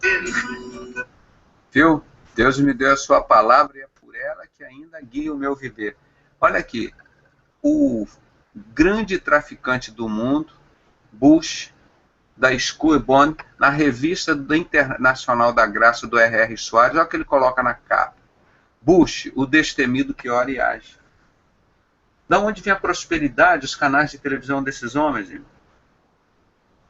Viu? Deus me deu a sua palavra e é por ela que ainda guia o meu viver. Olha aqui, o grande traficante do mundo, Bush, da Skull and Bones, na revista do Internacional da Graça do R.R. Soares, olha o que ele coloca na capa. Bush, o destemido que ora e age. Da onde vem a prosperidade, os canais de televisão desses homens, irmão?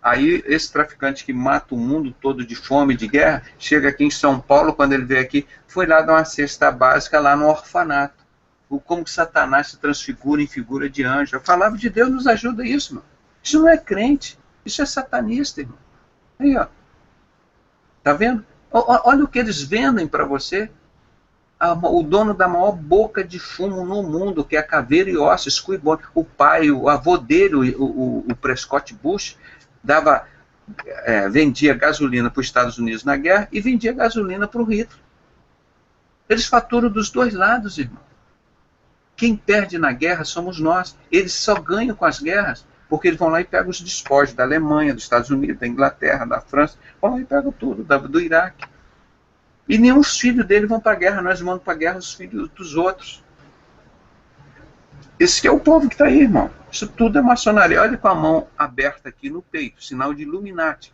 Aí, esse traficante que mata o mundo todo de fome, de guerra, chega aqui em São Paulo, quando ele veio aqui, foi lá dar uma cesta básica lá no orfanato. Como que Satanás se transfigura em figura de anjo. A palavra de Deus nos ajuda isso, irmão. Isso não é crente, isso é satanista, irmão. Aí, ó. Tá vendo? Olha o que eles vendem para você. O dono da maior boca de fumo no mundo, que é a Caveira e Ossos, Skull and Bones, o pai, o avô dele, o Prescott Bush, vendia gasolina para os Estados Unidos na guerra e vendia gasolina para o Hitler. Eles faturam dos dois lados, irmão. Quem perde na guerra somos nós. Eles só ganham com as guerras porque eles vão lá e pegam os despojos da Alemanha, dos Estados Unidos, da Inglaterra, da França, vão lá e pegam tudo, do Iraque. E nenhum dos filhos dele vão para a guerra, nós vamos para a guerra os filhos dos outros. Esse que é o povo que está aí, irmão. Isso tudo é maçonaria. Olha com a mão aberta aqui no peito, sinal de Illuminati.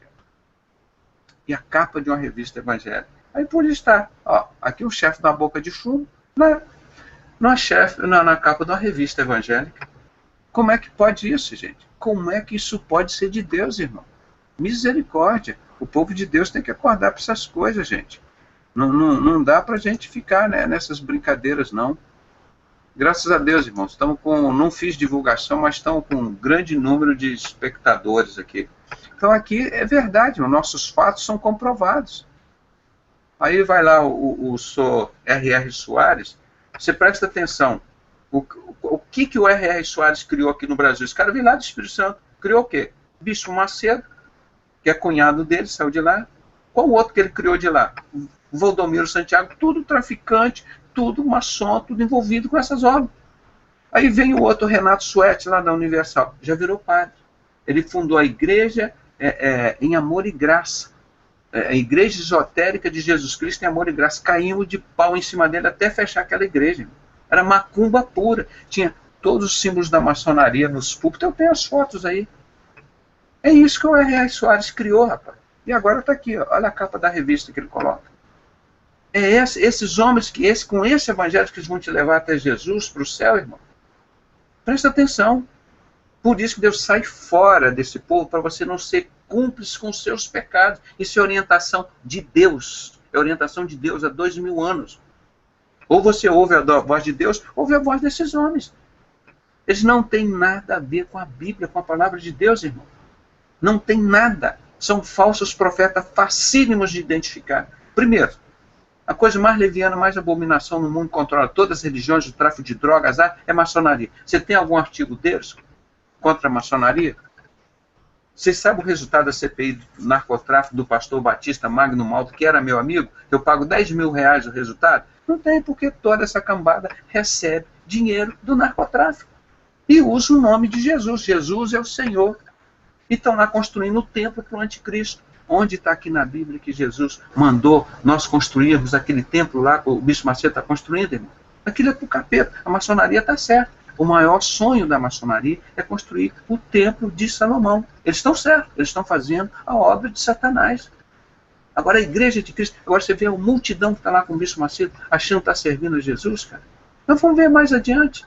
E a capa de uma revista evangélica. Aí por isso está, ó, aqui o chefe da boca de fumo, na capa de uma revista evangélica. Como é que pode isso, gente? Como é que isso pode ser de Deus, irmão? Misericórdia. O povo de Deus tem que acordar para essas coisas, gente. Não dá para a gente ficar, né, nessas brincadeiras, não. Graças a Deus, irmãos. Não fiz divulgação, mas estamos com um grande número de espectadores aqui. Então aqui é verdade, nossos fatos são comprovados. Aí vai lá o senhor R.R. Soares, você presta atenção, o que o R.R. Soares criou aqui no Brasil? Esse cara veio lá do Espírito Santo, criou o quê? Bispo Macedo, que é cunhado dele, saiu de lá. Qual o outro que ele criou de lá? Valdomiro Santiago, tudo traficante, tudo maçom, tudo envolvido com essas obras. Aí vem o outro Renato Suete, lá da Universal, já virou padre. Ele fundou a igreja em amor e graça. A igreja esotérica de Jesus Cristo em amor e graça. Caímos de pau em cima dele até fechar aquela igreja. Era macumba pura. Tinha todos os símbolos da maçonaria nos púlpitos. Eu tenho as fotos aí. É isso que o R.R. Soares criou, rapaz. E agora está aqui, ó. Olha a capa da revista que ele coloca. É esses homens, com esse evangelho que eles vão te levar até Jesus, para o céu, irmão. Presta atenção. Por isso que Deus sai fora desse povo, para você não ser cúmplice com os seus pecados. Isso é orientação de Deus. É orientação de Deus há 2000 anos. Ou você ouve a voz de Deus, ouve a voz desses homens. Eles não têm nada a ver com a Bíblia, com a palavra de Deus, irmão. Não tem nada. São falsos profetas facílimos de identificar. Primeiro, a coisa mais leviana, mais abominação no mundo, controla todas as religiões, o tráfico de drogas, é a maçonaria. Você tem algum artigo deles contra a maçonaria? Você sabe o resultado da CPI do narcotráfico do pastor Batista Magno Malta, que era meu amigo? Eu pago R$10.000 o resultado? Não tem, porque toda essa cambada recebe dinheiro do narcotráfico. E usa o nome de Jesus. Jesus é o Senhor. E estão lá construindo o templo para o anticristo. Onde está aqui na Bíblia que Jesus mandou nós construirmos aquele templo lá que o Bispo Macedo está construindo, irmão? Aquilo é para o capeta. A maçonaria está certa. O maior sonho da maçonaria é construir o templo de Salomão. Eles estão certos. Eles estão fazendo a obra de Satanás. Agora a igreja de Cristo, agora você vê a multidão que está lá com o Bispo Macedo achando que está servindo a Jesus, cara. Nós vamos ver mais adiante.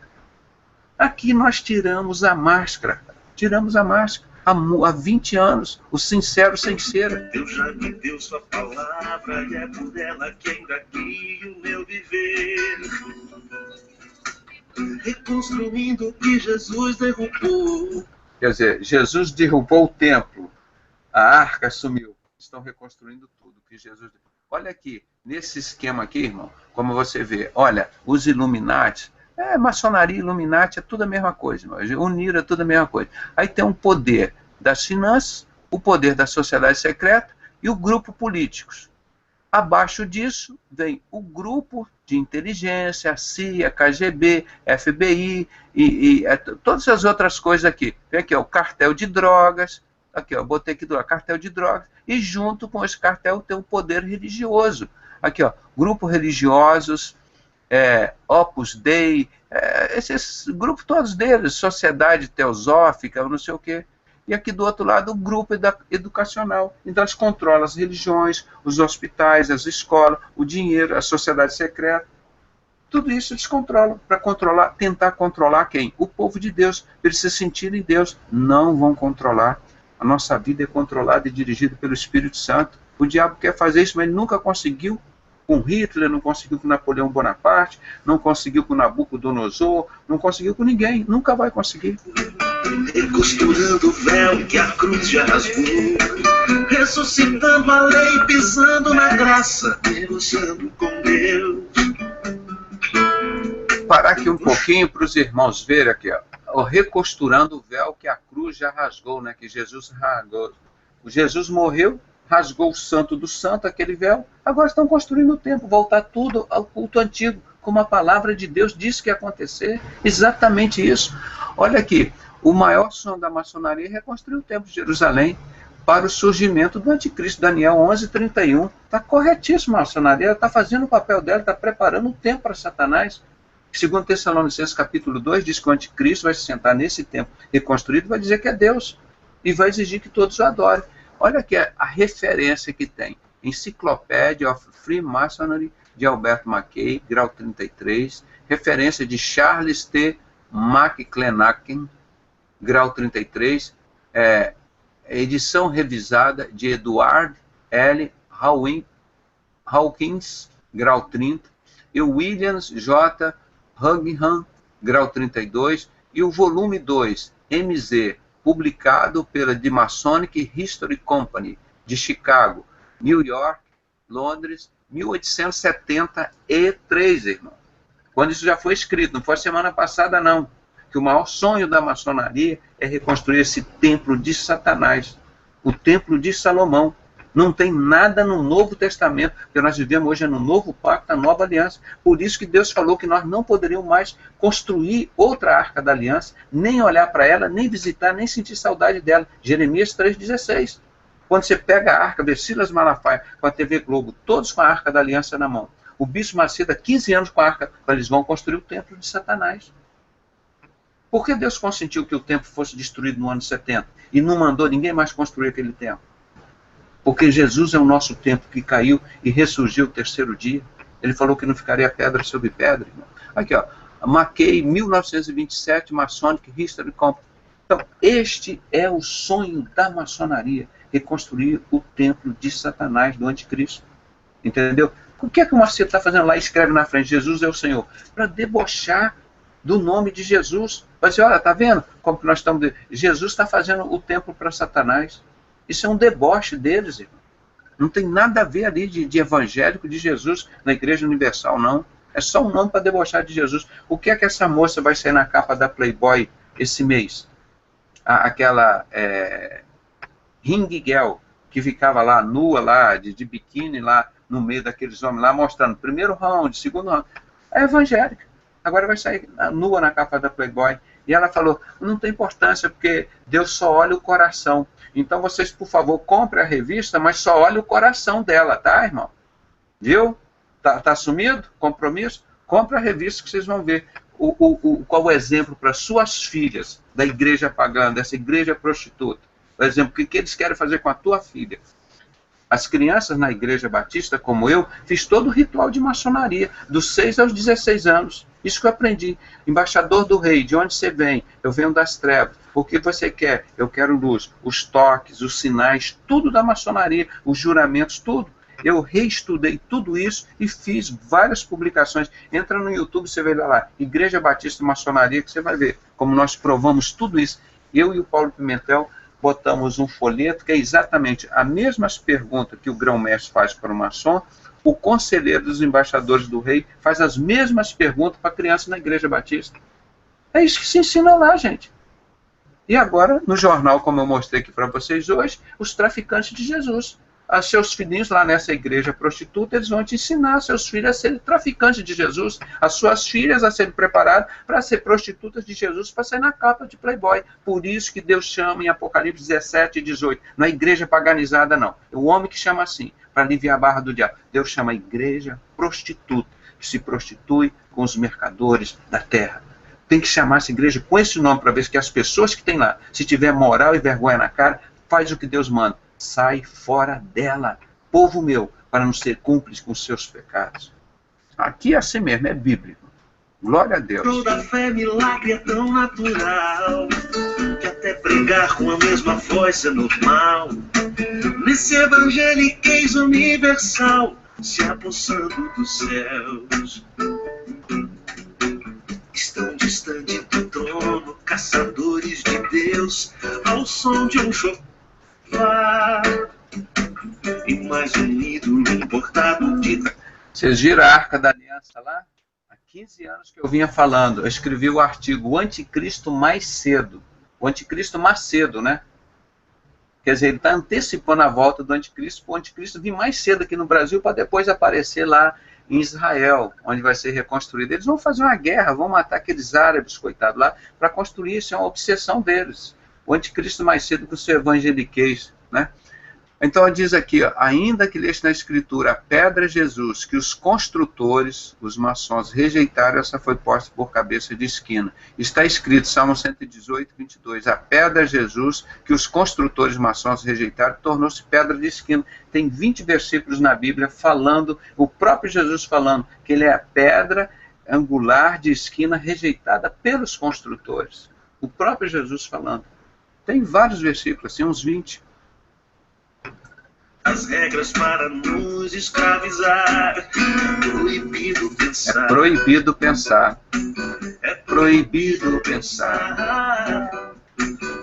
Aqui nós tiramos a máscara. Tiramos a máscara. Há 20 anos, o sincero sem cera. Deus já me deu sua palavra e é por ela que ainda guio o meu viver. Reconstruindo o que Jesus derrubou. Quer dizer, Jesus derrubou o templo, a arca sumiu. Estão reconstruindo tudo que Jesus. Olha aqui, nesse esquema aqui, irmão, como você vê, olha, os Illuminati. Maçonaria, Illuminati, é tudo a mesma coisa. Unir é tudo a mesma coisa. Aí tem um poder das finanças, o poder da sociedade secreta e o grupo políticos. Abaixo disso vem o grupo de inteligência, a CIA, KGB, FBI e todas as outras coisas aqui. Vem aqui, ó, o cartel de drogas. Aqui, ó, botei aqui do cartel de drogas. E junto com esse cartel tem o poder religioso. Aqui, ó, grupos religiosos, Opus Dei, esses grupos todos deles, Sociedade Teosófica, não sei o quê. E aqui do outro lado o grupo educacional. Então eles controlam as religiões, os hospitais, as escolas, o dinheiro, a sociedade secreta. Tudo isso eles controlam, para tentar controlar quem? O povo de Deus, para eles se sentirem Deus. Não vão controlar. A nossa vida é controlada e dirigida pelo Espírito Santo. O diabo quer fazer isso, mas ele nunca conseguiu. Com Hitler, não conseguiu com Napoleão Bonaparte, não conseguiu com Nabucodonosor, não conseguiu com ninguém, nunca vai conseguir. Recosturando o véu que a cruz já rasgou, ressuscitando a lei, pisando na graça, negociando com Deus. Parar aqui um pouquinho para os irmãos verem aqui, ó, recosturando o véu que a cruz já rasgou, né, que Jesus rasgou. O Jesus morreu, rasgou o santo do santo, aquele véu, agora estão construindo o templo, voltar tudo ao culto antigo, como a palavra de Deus disse que ia acontecer, exatamente isso. Olha aqui, o maior sonho da maçonaria é reconstruir o templo de Jerusalém para o surgimento do anticristo, Daniel 11:31, está corretíssimo a maçonaria, está fazendo o papel dela, está preparando o templo para Satanás. Segundo Tessalonicenses capítulo 2, diz que o anticristo vai se sentar nesse templo reconstruído e vai dizer que é Deus, e vai exigir que todos o adorem. Olha aqui a referência que tem. Encyclopedia of Freemasonry, de Alberto Mackay, grau 33. Referência de Charles T. McClenachan, grau 33. Edição revisada de Edward L. Hawkins, grau 30. E Williams J. Huggingham, grau 32, e o volume 2, MZ, publicado pela The Masonic History Company, de Chicago, New York, Londres, 1873, irmão. Quando isso já foi escrito, não foi semana passada, não. Que o maior sonho da maçonaria é reconstruir esse templo de Satanás, o templo de Salomão. Não tem nada no Novo Testamento, que nós vivemos hoje no Novo Pacto, na Nova Aliança. Por isso que Deus falou que nós não poderíamos mais construir outra Arca da Aliança, nem olhar para ela, nem visitar, nem sentir saudade dela. Jeremias 3,16. Quando você pega a Arca, vê Silas Malafaia com a TV Globo, todos com a Arca da Aliança na mão. O Bispo Macedo há 15 anos com a Arca, eles vão construir o templo de Satanás. Por que Deus consentiu que o templo fosse destruído no ano 70 e não mandou ninguém mais construir aquele templo? Porque Jesus é o nosso templo que caiu e ressurgiu o terceiro dia. Ele falou que não ficaria pedra sobre pedra. Irmão. Aqui, ó, Mackay, 1927, Masonic History Company. Então, este é o sonho da maçonaria, reconstruir o templo de Satanás, do anticristo. Entendeu? O que é que o Marcelo está fazendo lá e escreve na frente, Jesus é o Senhor? Para debochar do nome de Jesus. Vai dizer, olha, está vendo como que nós estamos... Jesus está fazendo o templo para Satanás. Isso é um deboche deles, irmão. Não tem nada a ver ali de evangélico de Jesus na Igreja Universal, não. É só um nome para debochar de Jesus. O que é que essa moça vai sair na capa da Playboy esse mês? Aquela Ring Girl, que ficava lá nua, lá, de biquíni, lá no meio daqueles homens lá, mostrando primeiro round, segundo round. É evangélica. Agora vai sair nua na capa da Playboy. E ela falou, não tem importância, porque Deus só olha o coração. Então vocês, por favor, comprem a revista, mas só olhem o coração dela, tá, irmão? Viu? Tá assumido? Compromisso? Compre a revista que vocês vão ver qual o exemplo para suas filhas da igreja pagã, dessa igreja prostituta. Por exemplo, o que eles querem fazer com a tua filha? As crianças na igreja batista, como eu, fiz todo o ritual de maçonaria, dos 6 aos 16 anos. Isso que eu aprendi. Embaixador do rei, de onde você vem? Eu venho das trevas. O que você quer? Eu quero luz. Os toques, os sinais, tudo da maçonaria, os juramentos, tudo. Eu reestudei tudo isso e fiz várias publicações. Entra no YouTube, você vê lá, Igreja Batista Maçonaria, que você vai ver como nós provamos tudo isso. Eu e o Paulo Pimentel botamos um folheto que é exatamente as mesmas perguntas que o grão-mestre faz para o maçom, o conselheiro dos embaixadores do rei faz as mesmas perguntas para a criança na Igreja Batista. É isso que se ensina lá, gente. E agora, no jornal, como eu mostrei aqui para vocês hoje, os traficantes de Jesus. Os seus filhinhos lá nessa igreja prostituta, eles vão te ensinar seus filhos a serem traficantes de Jesus, as suas filhas a serem preparadas para ser prostitutas de Jesus, para sair na capa de Playboy. Por isso que Deus chama em Apocalipse 17 e 18, não é igreja paganizada não, é o homem que chama assim, para aliviar a barra do diabo. Deus chama a igreja prostituta, que se prostitui com os mercadores da terra. Tem que chamar essa igreja com esse nome para ver que as pessoas que tem lá, se tiver moral e vergonha na cara, faz o que Deus manda. Sai fora dela, povo meu, para não ser cúmplice com seus pecados. Aqui é assim mesmo, é bíblico. Glória a Deus. Toda fé milagre é tão natural que até pregar com a mesma voz é normal. Nesse evangeliquez universal, se apossando dos céus. Estão distante do trono, caçadores de Deus, ao som de um chofar. E mais um ídolo importado de... Vocês viram a Arca da Aliança lá? Há 15 anos que eu vinha falando. Eu escrevi o artigo O Anticristo Mais Cedo. O Anticristo Macedo, né? Quer dizer, ele está antecipando a volta do Anticristo, para o Anticristo vir mais cedo aqui no Brasil, para depois aparecer lá em Israel, onde vai ser reconstruído. Eles vão fazer uma guerra, vão matar aqueles árabes, coitados lá, para construir. Isso é uma obsessão deles. O Anticristo mais cedo que o seu evangeliquez, né? Então diz aqui, ó, ainda que leste na Escritura a pedra Jesus, que os construtores, os maçons, rejeitaram, essa foi posta por cabeça de esquina. Está escrito, Salmo 118, 22, a pedra Jesus, que os construtores maçons rejeitaram, tornou-se pedra de esquina. Tem 20 versículos na Bíblia falando, o próprio Jesus falando, que ele é a pedra angular de esquina rejeitada pelos construtores. O próprio Jesus falando. Tem vários versículos, assim, uns 20. As regras para nos escravizar, proibido pensar. É proibido pensar. É É proibido pensar,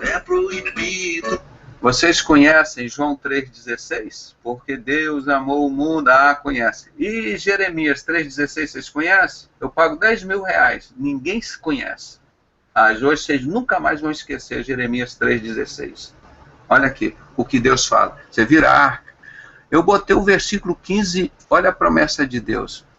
é proibido. Vocês conhecem João 3,16? Porque Deus amou o mundo. Ah, conhece. E Jeremias 3,16, vocês conhecem? Eu pago 10 mil reais. Ninguém se conhece. Ah, hoje vocês nunca mais vão esquecer Jeremias 3,16. Olha aqui o que Deus fala. Você vira a arca. Eu botei o versículo 15, olha a promessa de Deus.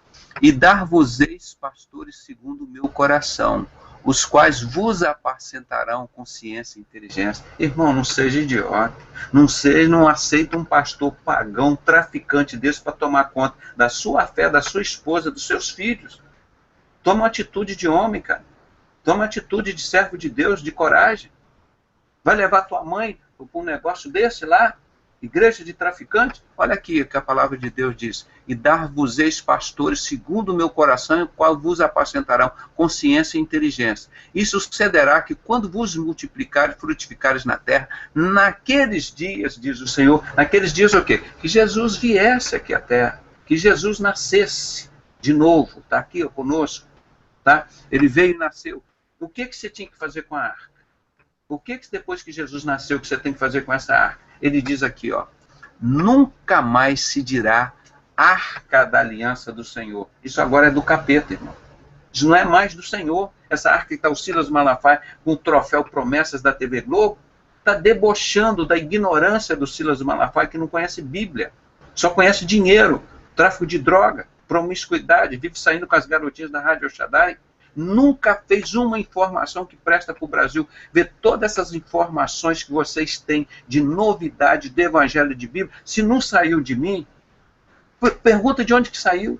E dar-vos-eis pastores segundo o meu coração, os quais vos apacentarão com ciência e inteligência. Irmão, não seja idiota. Não aceita um pastor pagão, traficante desse para tomar conta da sua fé, da sua esposa, dos seus filhos. Toma uma atitude de homem, cara. Toma uma atitude de servo de Deus, de coragem. Vai levar tua mãe para um negócio desse lá? Igreja de traficante? Olha aqui o que a palavra de Deus diz. E dar-vos-eis pastores segundo o meu coração, o qual vos apacentarão com ciência e inteligência. Isso sucederá que quando vos multiplicares, frutificares na terra, naqueles dias, diz o Senhor, naqueles dias o quê? Que Jesus viesse aqui à terra, que Jesus nascesse de novo, está aqui conosco, tá? Ele veio e nasceu. O que você tinha que fazer com a arca? O que depois que Jesus nasceu que você tem que fazer com essa arca? Ele diz aqui, ó, nunca mais se dirá arca da aliança do Senhor. Isso agora é do capeta, irmão. Isso não é mais do Senhor. Essa arca que está o Silas Malafaia com o troféu Promessas da TV Globo, está debochando da ignorância do Silas Malafaia, que não conhece Bíblia, só conhece dinheiro, tráfico de droga, promiscuidade, vive saindo com as garotinhas da Rádio El Shaddai. Nunca fez uma informação que presta para o Brasil. Vê todas essas informações que vocês têm de novidade do Evangelho de Bíblia. Se não saiu de mim, pergunta de onde que saiu.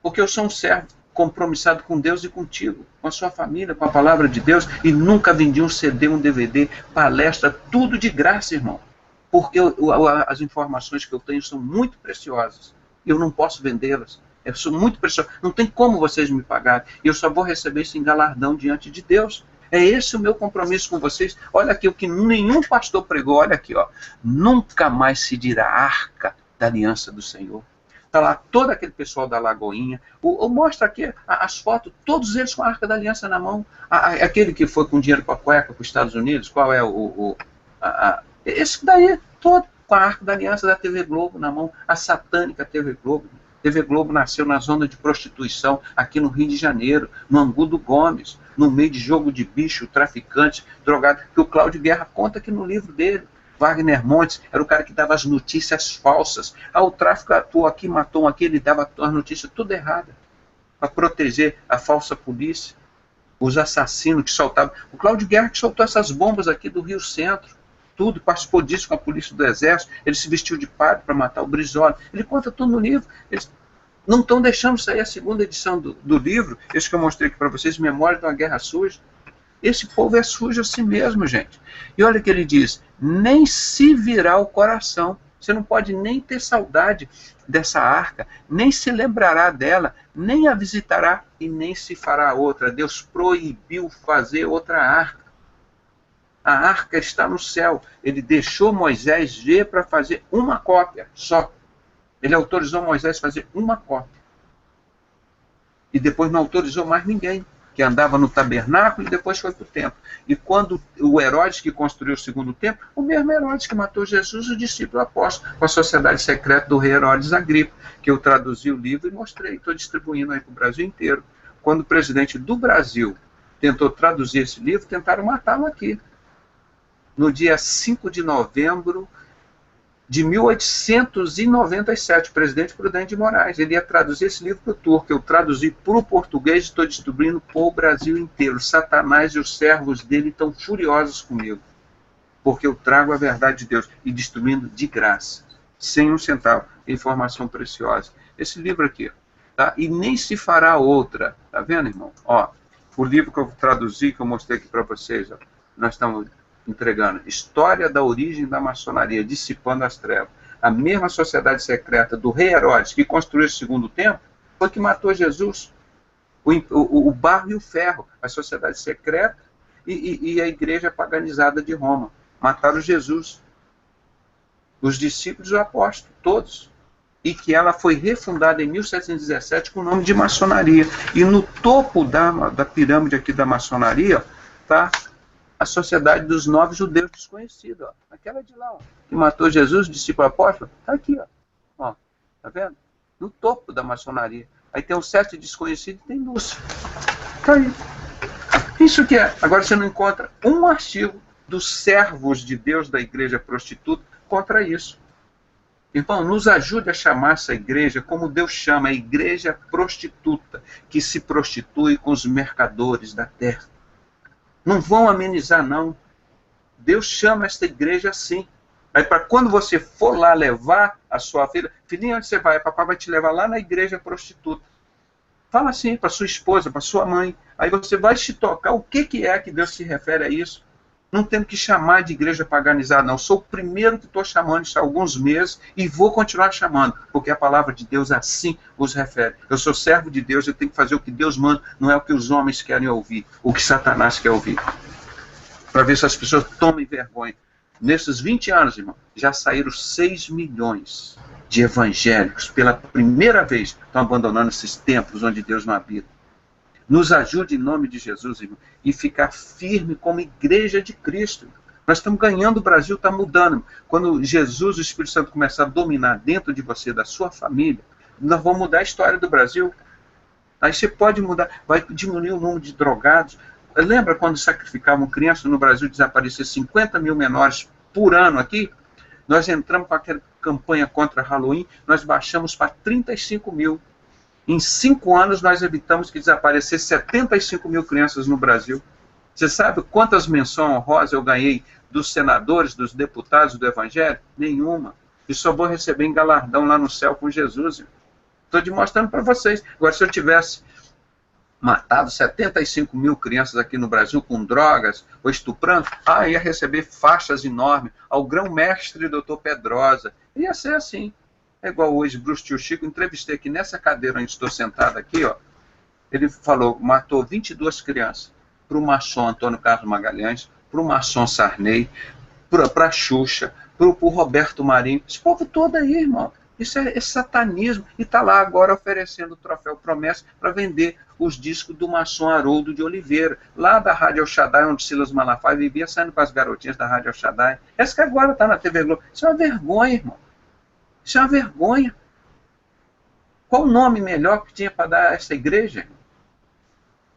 Porque eu sou um servo compromissado com Deus e contigo, com a sua família, com a palavra de Deus, e nunca vendi um CD, um DVD, palestra, tudo de graça, irmão. Porque as informações que eu tenho são muito preciosas. E eu não posso vendê-las. Eu sou muito precioso. Não tem como vocês me pagarem. E eu só vou receber isso em galardão diante de Deus. É esse o meu compromisso com vocês. Olha aqui o que nenhum pastor pregou. Olha aqui, ó. Nunca mais se dirá arca da aliança do Senhor. Está lá todo aquele pessoal da Lagoinha. Mostra aqui as fotos, todos eles com a arca da aliança na mão. Aquele que foi com dinheiro para a cueca para os Estados Unidos, qual é esse daí, todo com a arca da aliança da TV Globo na mão. A satânica TV Globo. TV Globo nasceu na zona de prostituição, aqui no Rio de Janeiro, no Angu do Gomes, no meio de jogo de bicho, traficante, drogado, que o Cláudio Guerra conta aqui no livro dele. Wagner Montes era o cara que dava as notícias falsas. O tráfico atuou aqui, matou um aqui, ele dava as notícias tudo erradas, para proteger a falsa polícia, os assassinos que soltavam. O Cláudio Guerra que soltou essas bombas aqui do Rio Centro, tudo, participou disso com a polícia do Exército, ele se vestiu de padre para matar o Brizola. Ele conta tudo no livro. Eles não estão deixando sair a segunda edição do livro, esse que eu mostrei aqui para vocês, Memória de uma Guerra Suja. Esse povo é sujo assim mesmo, gente. E olha o que ele diz, nem se virá o coração. Você não pode nem ter saudade dessa arca, nem se lembrará dela, nem a visitará e nem se fará outra. Deus proibiu fazer outra arca. A arca está no céu. Ele deixou Moisés ver para fazer uma cópia só. Ele autorizou Moisés a fazer uma cópia. E depois não autorizou mais ninguém, que andava no tabernáculo e depois foi para o templo. E quando o Herodes que construiu o segundo templo, o mesmo Herodes que matou Jesus, o discípulo apóstolo, com a sociedade secreta do rei Herodes Agripa, que eu traduzi o livro e mostrei, estou distribuindo aí para o Brasil inteiro. Quando o presidente do Brasil tentou traduzir esse livro, tentaram matá-lo aqui. No dia 5 de novembro de 1897, o presidente Prudente de Moraes, ele ia traduzir esse livro para o turco, eu traduzi para o português e estou distribuindo para o Brasil inteiro. Satanás e os servos dele estão furiosos comigo, porque eu trago a verdade de Deus, e distribuindo de graça, sem um centavo, informação preciosa. Esse livro aqui, tá? E nem se fará outra, tá vendo, irmão? Ó, o livro que eu traduzi, que eu mostrei aqui para vocês, ó, nós estamos entregando História da Origem da Maçonaria, Dissipando as Trevas. A mesma sociedade secreta do rei Herodes, que construiu o segundo templo, foi que matou Jesus. O barro e o ferro, a sociedade secreta e a igreja paganizada de Roma. Mataram Jesus. Os discípulos e o apóstolo, todos. e que ela foi refundada em 1717 com o nome de maçonaria. E no topo da pirâmide aqui da maçonaria está a Sociedade dos Nove Judeus Desconhecidos, ó. Aquela de lá, ó, que matou Jesus, discípulo apóstolo, está aqui, ó. Tá vendo? No topo da maçonaria. Aí tem o 7 desconhecido e tem Lúcia. Tá aí. Isso que é. Agora você não encontra um artigo dos servos de Deus da igreja prostituta contra isso. Então, nos ajude a chamar essa igreja como Deus chama, a igreja prostituta, que se prostitui com os mercadores da terra. Não vão amenizar, não. Deus chama esta igreja assim. Aí, para quando você for lá levar a sua filha, filhinha, onde você vai? Papai vai te levar lá na igreja prostituta. Fala assim para sua esposa, para sua mãe. Aí você vai se tocar o que é que Deus se refere a isso. Não temos que chamar de igreja paganizada, não. Sou o primeiro que estou chamando isso há alguns meses e vou continuar chamando, porque a palavra de Deus assim os refere. Eu sou servo de Deus, eu tenho que fazer o que Deus manda, não é o que os homens querem ouvir, o que Satanás quer ouvir. Para ver se as pessoas tomem vergonha. Nesses 20 anos, irmão, já saíram 6 milhões de evangélicos. Pela primeira vez, estão abandonando esses templos onde Deus não habita. Nos ajude em nome de Jesus, irmão, e ficar firme como igreja de Cristo. Nós estamos ganhando, o Brasil está mudando. Quando Jesus, o Espírito Santo, começar a dominar dentro de você, da sua família, nós vamos mudar a história do Brasil. Aí você pode mudar, vai diminuir o número de drogados. Lembra quando sacrificavam crianças no Brasil, desaparecer 50 mil menores por ano aqui? Nós entramos com aquela campanha contra Halloween, nós baixamos para 35 mil. Em 5 anos, nós evitamos que desaparecesse 75 mil crianças no Brasil. Você sabe quantas menções honrosas eu ganhei dos senadores, dos deputados do Evangelho? Nenhuma. E só vou receber em galardão lá no céu com Jesus. Estou demonstrando para vocês. Agora, se eu tivesse matado 75 mil crianças aqui no Brasil com drogas ou estuprando, ia receber faixas enormes ao grão-mestre Dr. Pedrosa. Ia ser assim. É igual hoje, Bruce Tio Chico, entrevistei aqui nessa cadeira onde estou sentado aqui, ó. Ele falou, matou 22 crianças para o maçom Antônio Carlos Magalhães, para o maçom Sarney, para a Xuxa, para o Roberto Marinho. Esse povo todo aí, irmão. Isso é satanismo. E está lá agora oferecendo o troféu Promessa para vender os discos do maçom Haroldo de Oliveira, lá da Rádio El Shaddai, onde Silas Malafaia vivia saindo com as garotinhas da Rádio El Shaddai. Essa que agora está na TV Globo. Isso é uma vergonha, irmão. Isso é uma vergonha. Qual o nome melhor que tinha para dar a essa igreja, irmão?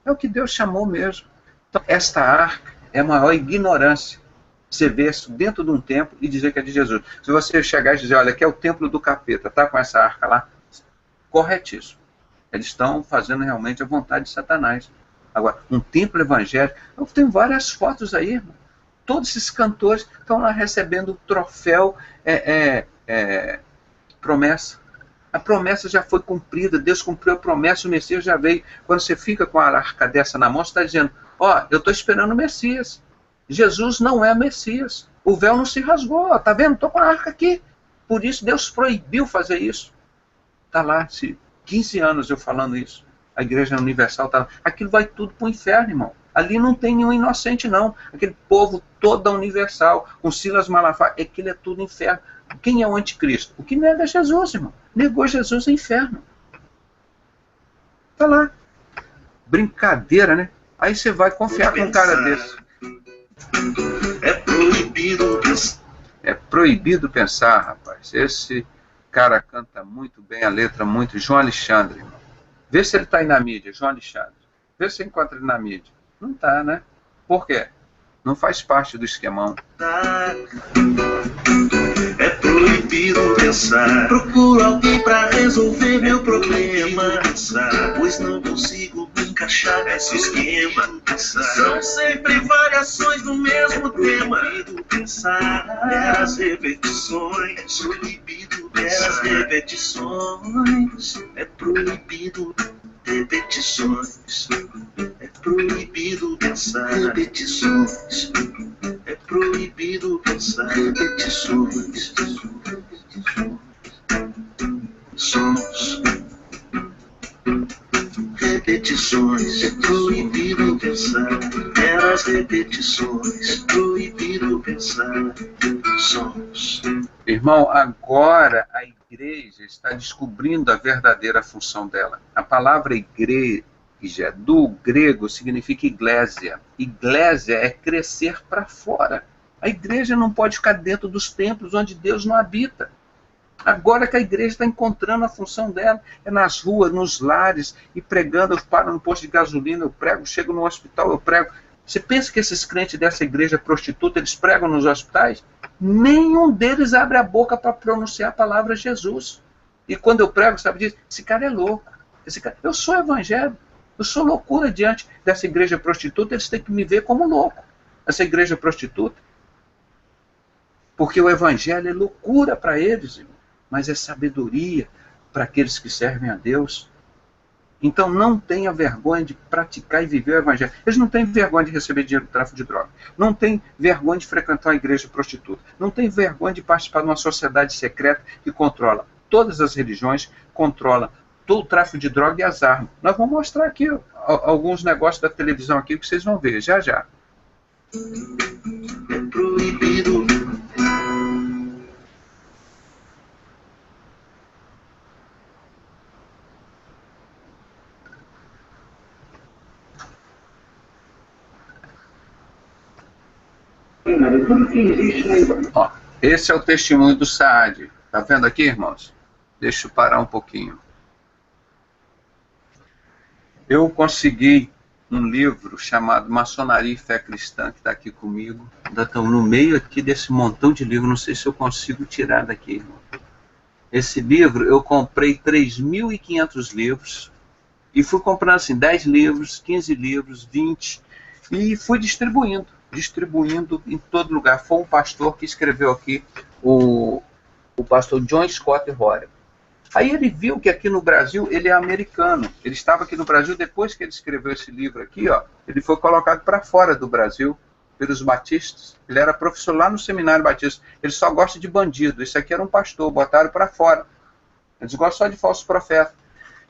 É o que Deus chamou mesmo. Então, esta arca é a maior ignorância. Você vê isso dentro de um templo e dizer que é de Jesus. Se você chegar e dizer, olha, aqui é o templo do capeta, tá com essa arca lá, corretíssimo. Eles estão fazendo realmente a vontade de Satanás. Agora, um templo evangélico, eu tenho várias fotos aí, irmão. Todos esses cantores estão lá recebendo o troféu Promessa. A promessa já foi cumprida, Deus cumpriu a promessa, o Messias já veio. Quando você fica com a arca dessa na mão, você está dizendo, eu estou esperando o Messias. Jesus não é Messias. O véu não se rasgou. Está vendo? Estou com a arca aqui. Por isso Deus proibiu fazer isso. Está lá, 15 anos eu falando isso. A Igreja Universal está lá. Aquilo vai tudo para o inferno, irmão. Ali não tem nenhum inocente, não. Aquele povo todo universal, com Silas Malafaia, aquilo é tudo inferno. Quem é o anticristo? O que nega Jesus, irmão. Negou Jesus é inferno. Está lá. Brincadeira, né? Aí você vai confiar com um cara desse. É proibido pensar. É proibido pensar, rapaz. Esse cara canta muito bem a letra, muito. João Alexandre, irmão. Vê se ele está aí na mídia, João Alexandre. Vê se você encontra ele na mídia. Não está, né? Por quê? Não faz parte do esquemão. É proibido pensar. Procuro alguém pra resolver meu problema. Pois não consigo encaixar nesse esquema. São sempre variações do mesmo tema. Proibido pensar. Meras repetições. Proibido meras repetições. É proibido repetições. É proibido pensar. Repetições. É proibido pensar. Repetições. Sons. Repetições. É proibido pensar. Meras repetições. Proibido pensar. Sons. Irmão, agora a igreja está descobrindo a verdadeira função dela. A palavra igreja, do grego, significa iglésia. Iglésia é crescer para fora. A igreja não pode ficar dentro dos templos onde Deus não habita. Agora que a igreja está encontrando a função dela, é nas ruas, nos lares, e pregando. Eu paro no posto de gasolina, eu prego, chego no hospital, eu prego. Você pensa que esses crentes dessa igreja prostituta, eles pregam nos hospitais? Nenhum deles abre a boca para pronunciar a palavra Jesus. E quando eu prego, sabe disso? Esse cara é louco. Eu sou evangelho. Eu sou loucura diante dessa igreja prostituta, eles têm que me ver como louco. Essa igreja prostituta. Porque o evangelho é loucura para eles, irmão, mas é sabedoria para aqueles que servem a Deus. Então não tenha vergonha de praticar e viver o evangelho. Eles não têm vergonha de receber dinheiro do tráfico de drogas. Não têm vergonha de frequentar uma igreja prostituta. Não têm vergonha de participar de uma sociedade secreta que controla todas as religiões, controla todo o tráfico de droga e as armas. Nós vamos mostrar aqui alguns negócios da televisão aqui que vocês vão ver, já já. É proibido. Ó, esse é o testemunho do Saad. Tá vendo aqui, irmãos? Deixa eu parar um pouquinho. Eu consegui um livro chamado Maçonaria e Fé Cristã, que está aqui comigo. Ainda estão no meio aqui desse montão de livros, não sei se eu consigo tirar daqui, irmão. Esse livro, eu comprei 3.500 livros, e fui comprando assim, 10 livros, 15 livros, 20, e fui distribuindo em todo lugar. Foi um pastor que escreveu aqui, o pastor John Scott Horeb. Aí ele viu que aqui no Brasil, ele é americano. Ele estava aqui no Brasil, depois que ele escreveu esse livro aqui, ó, ele foi colocado para fora do Brasil, pelos batistas. Ele era professor lá no seminário batista. Ele só gosta de bandido. Esse aqui era um pastor, botaram para fora. Eles gostam só de falsos profetas.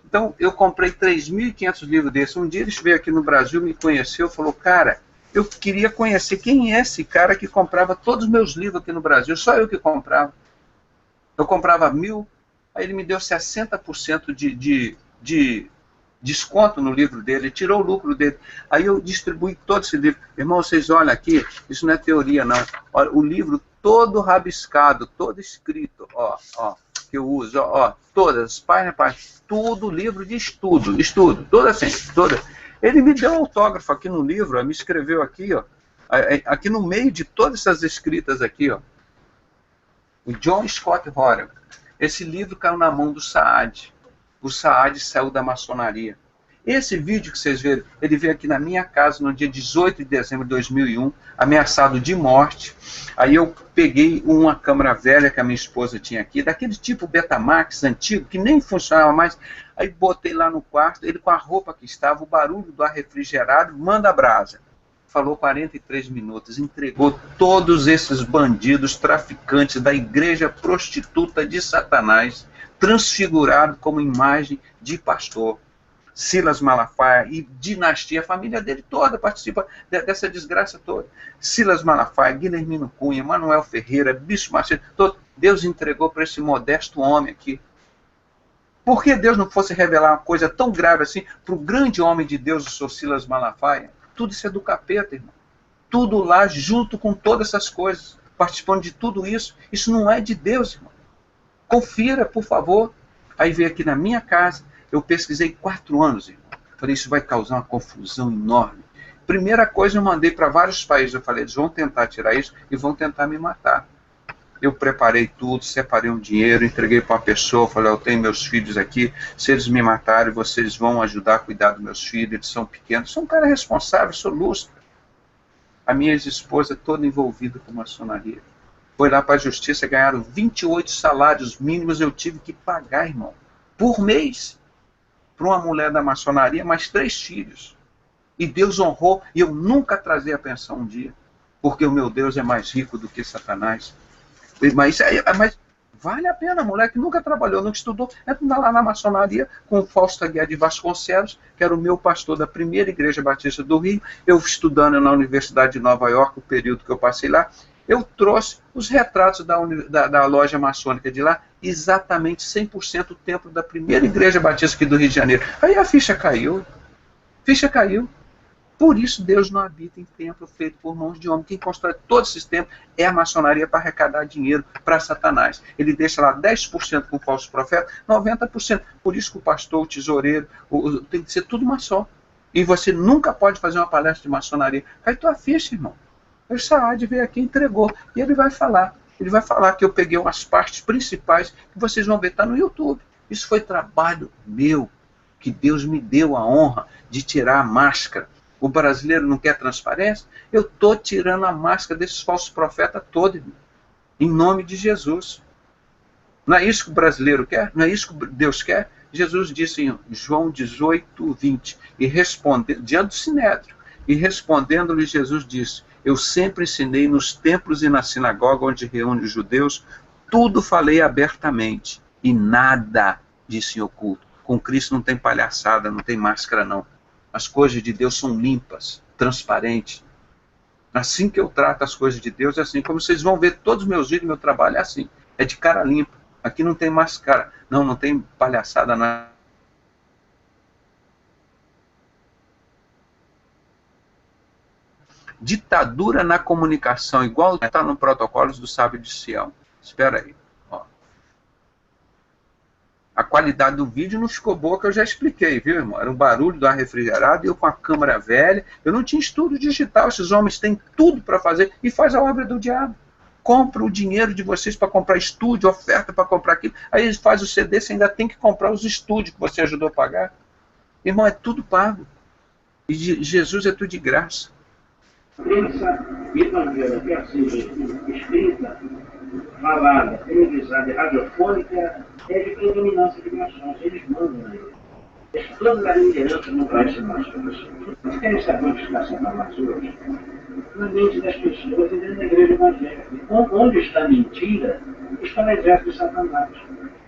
Então, eu comprei 3.500 livros desses. Um dia ele veio aqui no Brasil, me conheceu, falou, cara, eu queria conhecer quem é esse cara que comprava todos os meus livros aqui no Brasil. Só eu que comprava. Eu comprava 1.000, aí ele me deu 60% de desconto no livro dele, tirou o lucro dele. Aí eu distribuí todo esse livro. Irmão, vocês olham aqui, isso não é teoria, não. Olha, o livro todo rabiscado, todo escrito, ó, que eu uso, ó, todas, página a página, tudo livro de estudo, toda assim, toda. Ele me deu um autógrafo aqui no livro, ó, me escreveu aqui, ó, aqui no meio de todas essas escritas aqui, ó, o John Scott Horeb. Esse livro caiu na mão do Saad. O Saad saiu da maçonaria. Esse vídeo que vocês viram, ele veio aqui na minha casa no dia 18 de dezembro de 2001, ameaçado de morte. Aí eu peguei uma câmera velha que a minha esposa tinha aqui, daquele tipo Betamax antigo, que nem funcionava mais. Aí botei lá no quarto, ele com a roupa que estava, o barulho do ar refrigerado, manda brasa. Falou 43 minutos, entregou todos esses bandidos, traficantes da igreja prostituta de Satanás, transfigurado como imagem de pastor. Silas Malafaia e dinastia, a família dele toda participa dessa desgraça toda. Silas Malafaia, Guilhermino Cunha, Manuel Ferreira, Bispo Macedo, todo. Deus entregou para esse modesto homem aqui. Por que Deus não fosse revelar uma coisa tão grave assim para o grande homem de Deus, o Sr. Silas Malafaia? Tudo isso é do capeta, irmão. Tudo lá, junto com todas essas coisas, participando de tudo isso. Isso não é de Deus, irmão. Confira, por favor. Aí veio aqui na minha casa, eu pesquisei 4 anos, irmão. Falei, isso vai causar uma confusão enorme. Primeira coisa, eu mandei para vários países. Eu falei, eles vão tentar tirar isso e vão tentar me matar. Eu preparei tudo, separei um dinheiro, entreguei para uma pessoa, falei, eu tenho meus filhos aqui, se eles me matarem, vocês vão ajudar a cuidar dos meus filhos, eles são pequenos. Sou um cara responsável, sou lúcido. A minha ex-esposa toda envolvida com maçonaria. Foi lá para a justiça, ganharam 28 salários mínimos, eu tive que pagar, irmão, por mês, para uma mulher da maçonaria, mais 3 filhos. E Deus honrou, e eu nunca trazei a pensão um dia, porque o meu Deus é mais rico do que Satanás. Mas vale a pena, mulher que nunca trabalhou, nunca estudou, entra lá na maçonaria com o Fausto Aguiar de Vasconcelos, que era o meu pastor da primeira igreja batista do Rio, eu estudando na Universidade de Nova York, o período que eu passei lá, Eu trouxe os retratos da loja maçônica de lá, exatamente 100% o templo da primeira igreja batista aqui do Rio de Janeiro. Aí a ficha caiu. Ficha caiu. Por isso Deus não habita em templo feito por mãos de homem. Quem constrói todos esses templos é a maçonaria para arrecadar dinheiro para Satanás. Ele deixa lá 10% com falsos profetas, 90%. Por isso que o pastor, o tesoureiro, tem que ser tudo maçom. E você nunca pode fazer uma palestra de maçonaria. Cai tua ficha, irmão. O Saad veio aqui e entregou. E ele vai falar. Ele vai falar que eu peguei umas partes principais que vocês vão ver, está no YouTube. Isso foi trabalho meu, que Deus me deu a honra de tirar a máscara. O brasileiro não quer transparência? Eu estou tirando a máscara desses falsos profetas todos, irmão. Em nome de Jesus. Não é isso que o brasileiro quer? Não é isso que Deus quer? Jesus disse em João 18, 20, diante do Sinédrio, e respondendo-lhe Jesus disse: eu sempre ensinei nos templos e na sinagoga onde reúne os judeus, tudo falei abertamente, e nada disse em oculto. Com Cristo não tem palhaçada, não tem máscara não. As coisas de Deus são limpas, transparentes. Assim que eu trato as coisas de Deus, é assim. Como vocês vão ver todos os meus vídeos, meu trabalho é assim. É de cara limpa. Aqui não tem máscara. Não tem palhaçada, não. Ditadura na comunicação, igual está no Protocolos do Sábio de Sião. Espera aí. Ó. A qualidade do vídeo não ficou boa, que eu já expliquei, viu, irmão? Era um barulho do ar refrigerado, eu com a câmera velha, eu não tinha estudo digital, esses homens têm tudo para fazer, e faz a obra do diabo. Compra o dinheiro de vocês para comprar estúdio, oferta para comprar aquilo, aí eles fazem o CD, você ainda tem que comprar os estúdios que você ajudou a pagar. Irmão, é tudo pago. E Jesus é tudo de graça. Crença evangélica, seja escrita, falada, televisada e radiofônica, é de predominância de maçons. Eles mandam aí. Os planos da liderança não parecem maçons. Vocês querem saber onde está Satanás hoje? Na mente das pessoas e dentro da igreja evangélica. Onde está a mentira, está no exército de Satanás.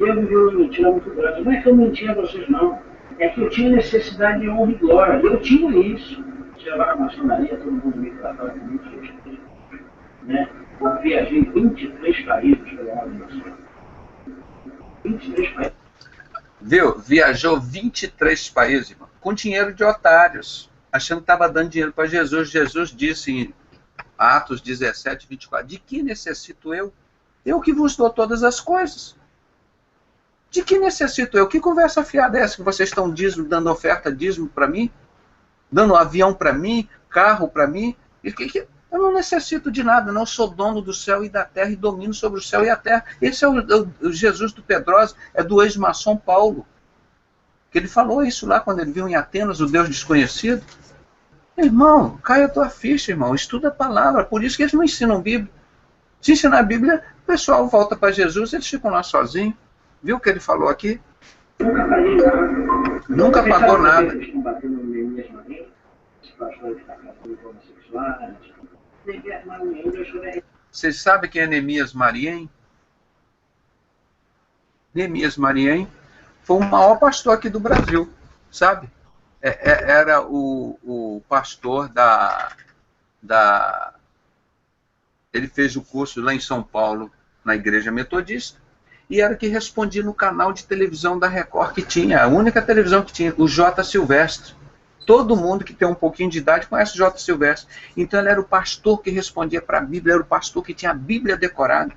Eu vivi uma mentira muito grande. Não é que eu menti a vocês, não. É que eu tinha necessidade de honra e glória. Eu tinha isso. Se levar a maçonaria, todo mundo me tratava com muito respeito. Né? Eu viajei 23 países pela ordem maçônica. 23 países. Viu? Viajou 23 países, irmão, com dinheiro de otários, achando que estava dando dinheiro para Jesus. Jesus disse em Atos 17, 24, de que necessito eu? Eu que vos dou todas as coisas. De que necessito eu? Que conversa fiada é essa que vocês estão dando oferta, dízimo para mim? Dando avião para mim, carro para mim? Eu não necessito de nada, não sou dono do céu e da terra e domino sobre o céu e a terra. Esse é o Jesus do Pedrosa, é do ex-maçom Paulo. Que ele falou isso lá quando ele viu em Atenas o Deus desconhecido. Irmão, cai a tua ficha, irmão, estuda a palavra. Por isso que eles não ensinam Bíblia. Se ensinar a Bíblia, o pessoal volta para Jesus, eles ficam lá sozinhos. Viu o que ele falou aqui? Nunca paguei nada. Nunca pagou nada. Eles estão batendo no Neemias Marim, os pastores estão casando homossexuais. Vocês sabem quem é Neemias Mariem? Neemias Mariem foi o maior pastor aqui do Brasil, sabe? Era o pastor Ele fez o curso lá em São Paulo, na Igreja Metodista, e era que respondia no canal de televisão da Record que tinha, a única televisão que tinha, o J. Silvestre. Todo mundo que tem um pouquinho de idade conhece o J. Silvestre. Então ele era o pastor que respondia para a Bíblia, era o pastor que tinha a Bíblia decorada.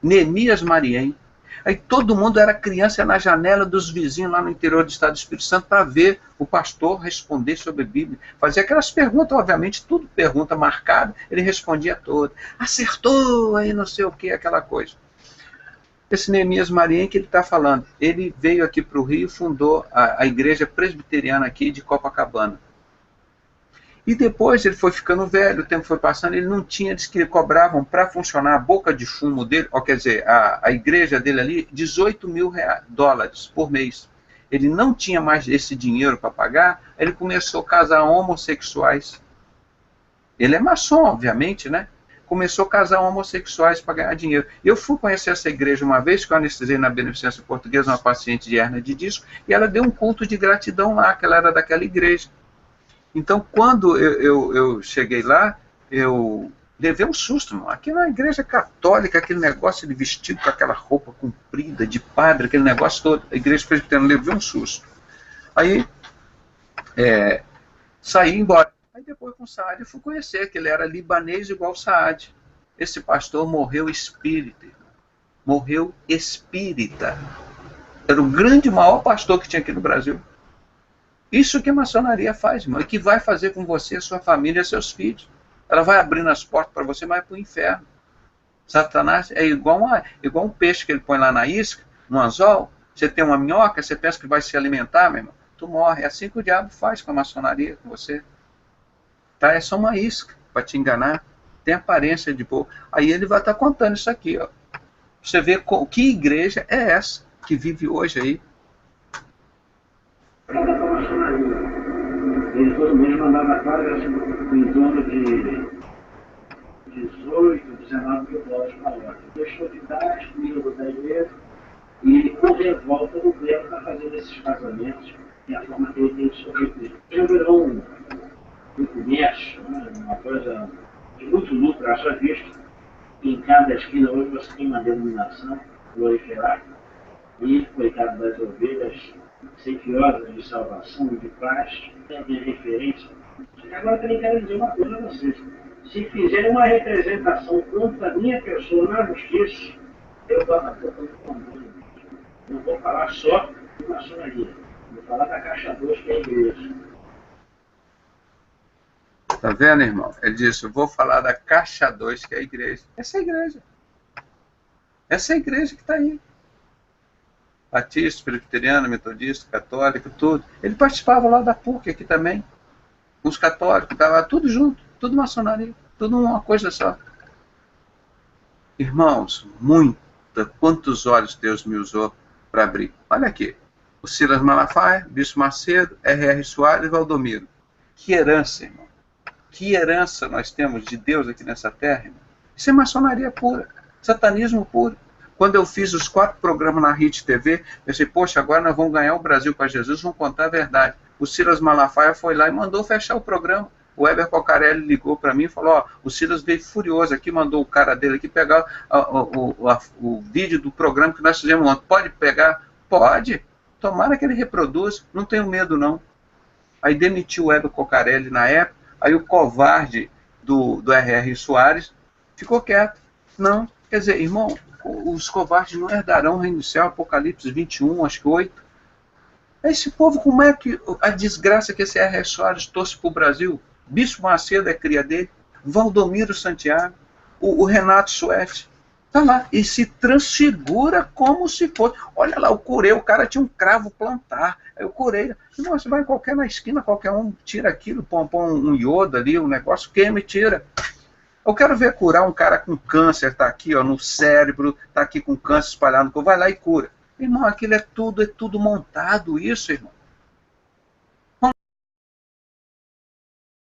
Neemias Mariem. Aí todo mundo era criança na janela dos vizinhos lá no interior do estado do Espírito Santo para ver o pastor responder sobre a Bíblia. Fazia aquelas perguntas, obviamente, tudo pergunta marcada, ele respondia toda. Acertou, aí não sei o que, aquela coisa. Esse Neemias Mariem que ele está falando, ele veio aqui para o Rio e fundou a igreja presbiteriana aqui de Copacabana. E depois ele foi ficando velho, o tempo foi passando, ele não tinha, diz que cobravam para funcionar a boca de fumo dele, ou quer dizer, a igreja dele ali, 18 mil dólares por mês. Ele não tinha mais esse dinheiro para pagar, ele começou a casar homossexuais. Ele é maçom, obviamente, né? Começou a casar homossexuais para ganhar dinheiro. Eu fui conhecer essa igreja uma vez, que eu anestesiei na Beneficência Portuguesa uma paciente de hérnia de disco, e ela deu um culto de gratidão lá, que ela era daquela igreja. Então, quando eu cheguei lá, eu levei um susto, irmão. Aqui na igreja católica, aquele negócio de vestido com aquela roupa comprida, de padre, aquele negócio todo, a igreja presbiteriana, levei um susto. Aí, saí embora. Aí depois com o Saad, eu fui conhecer que ele era libanês igual o Saad. Esse pastor morreu espírita, irmão. Morreu espírita. Era o grande, maior pastor que tinha aqui no Brasil. Isso que a maçonaria faz, irmão, e que vai fazer com você, sua família, seus filhos. Ela vai abrindo as portas para você, mas para o inferno. Satanás é igual um peixe que ele põe lá na isca, no anzol. Você tem uma minhoca, você pensa que vai se alimentar, meu irmão, tu morre. É assim que o diabo faz com a maçonaria, com você. Tá? É só uma isca para te enganar. Tem aparência de boa. Aí ele vai estar contando isso aqui, ó. Você vê que igreja é essa que vive hoje aí. Ele todo mês mandava cargas em torno de 18, 19 mil dólares para lá. Deixou de dar as comidas da igreja e com revolta do clero está fazendo esses casamentos e a forma que ele tem de sobreviver. Já virou um comércio, uma coisa de muito lucro, haja visto. Em cada esquina hoje você tem uma denominação proliferar e, coitado das ovelhas, sequiosas de salvação e de paz, tem referência. Agora também quero dizer uma coisa a vocês. Se fizerem uma representação contra a minha pessoa na justiça, eu vou estar tocando com muito. Não vou falar só de maçonaria, vou falar da Caixa 2, que é a igreja. Tá vendo, irmão? Ele disse, eu vou falar da Caixa 2, que é a igreja. Essa é a igreja. Essa é a igreja que está aí. Batista, presbiteriano, metodista, católico, tudo. Ele participava lá da PUC aqui também. Os católicos, estava tudo junto, tudo maçonaria, tudo uma coisa só. Irmãos, quantos olhos Deus me usou para abrir. Olha aqui, o Silas Malafaia, Bispo Macedo, R.R. Soares e Valdomiro. Que herança, irmão. Que herança nós temos de Deus aqui nessa terra, irmão. Isso é maçonaria pura, satanismo puro. Quando eu fiz os 4 programas na RIT TV, eu pensei, poxa, agora nós vamos ganhar o Brasil para Jesus, vamos contar a verdade. O Silas Malafaia foi lá e mandou fechar o programa. O Weber Cocarelli ligou para mim e falou, ó, o Silas veio furioso aqui, mandou o cara dele aqui pegar o vídeo do programa que nós fizemos ontem. Pode pegar? Pode. Tomara que ele reproduza, não tenho medo não. Aí demitiu o Weber Cocarelli na época, aí o covarde do R.R. Soares ficou quieto. Não, quer dizer, irmão, os covardes não herdarão o reino do céu, Apocalipse 21, acho que 8. Esse povo, como é que a desgraça que esse R.R. Soares trouxe para o Brasil? Bispo Macedo é cria dele, Valdomiro Santiago, o Renato Suete, tá lá, e se transfigura como se fosse. Olha lá, o Coreia, o cara tinha um cravo plantar, aí o Coreia, você vai na esquina, qualquer um tira aquilo, põe um iodo ali, um negócio, queima e tira. Eu quero ver curar um cara com câncer, tá aqui ó, no cérebro, tá aqui com câncer espalhado no corpo, vai lá e cura. Irmão, aquilo é tudo montado isso, irmão.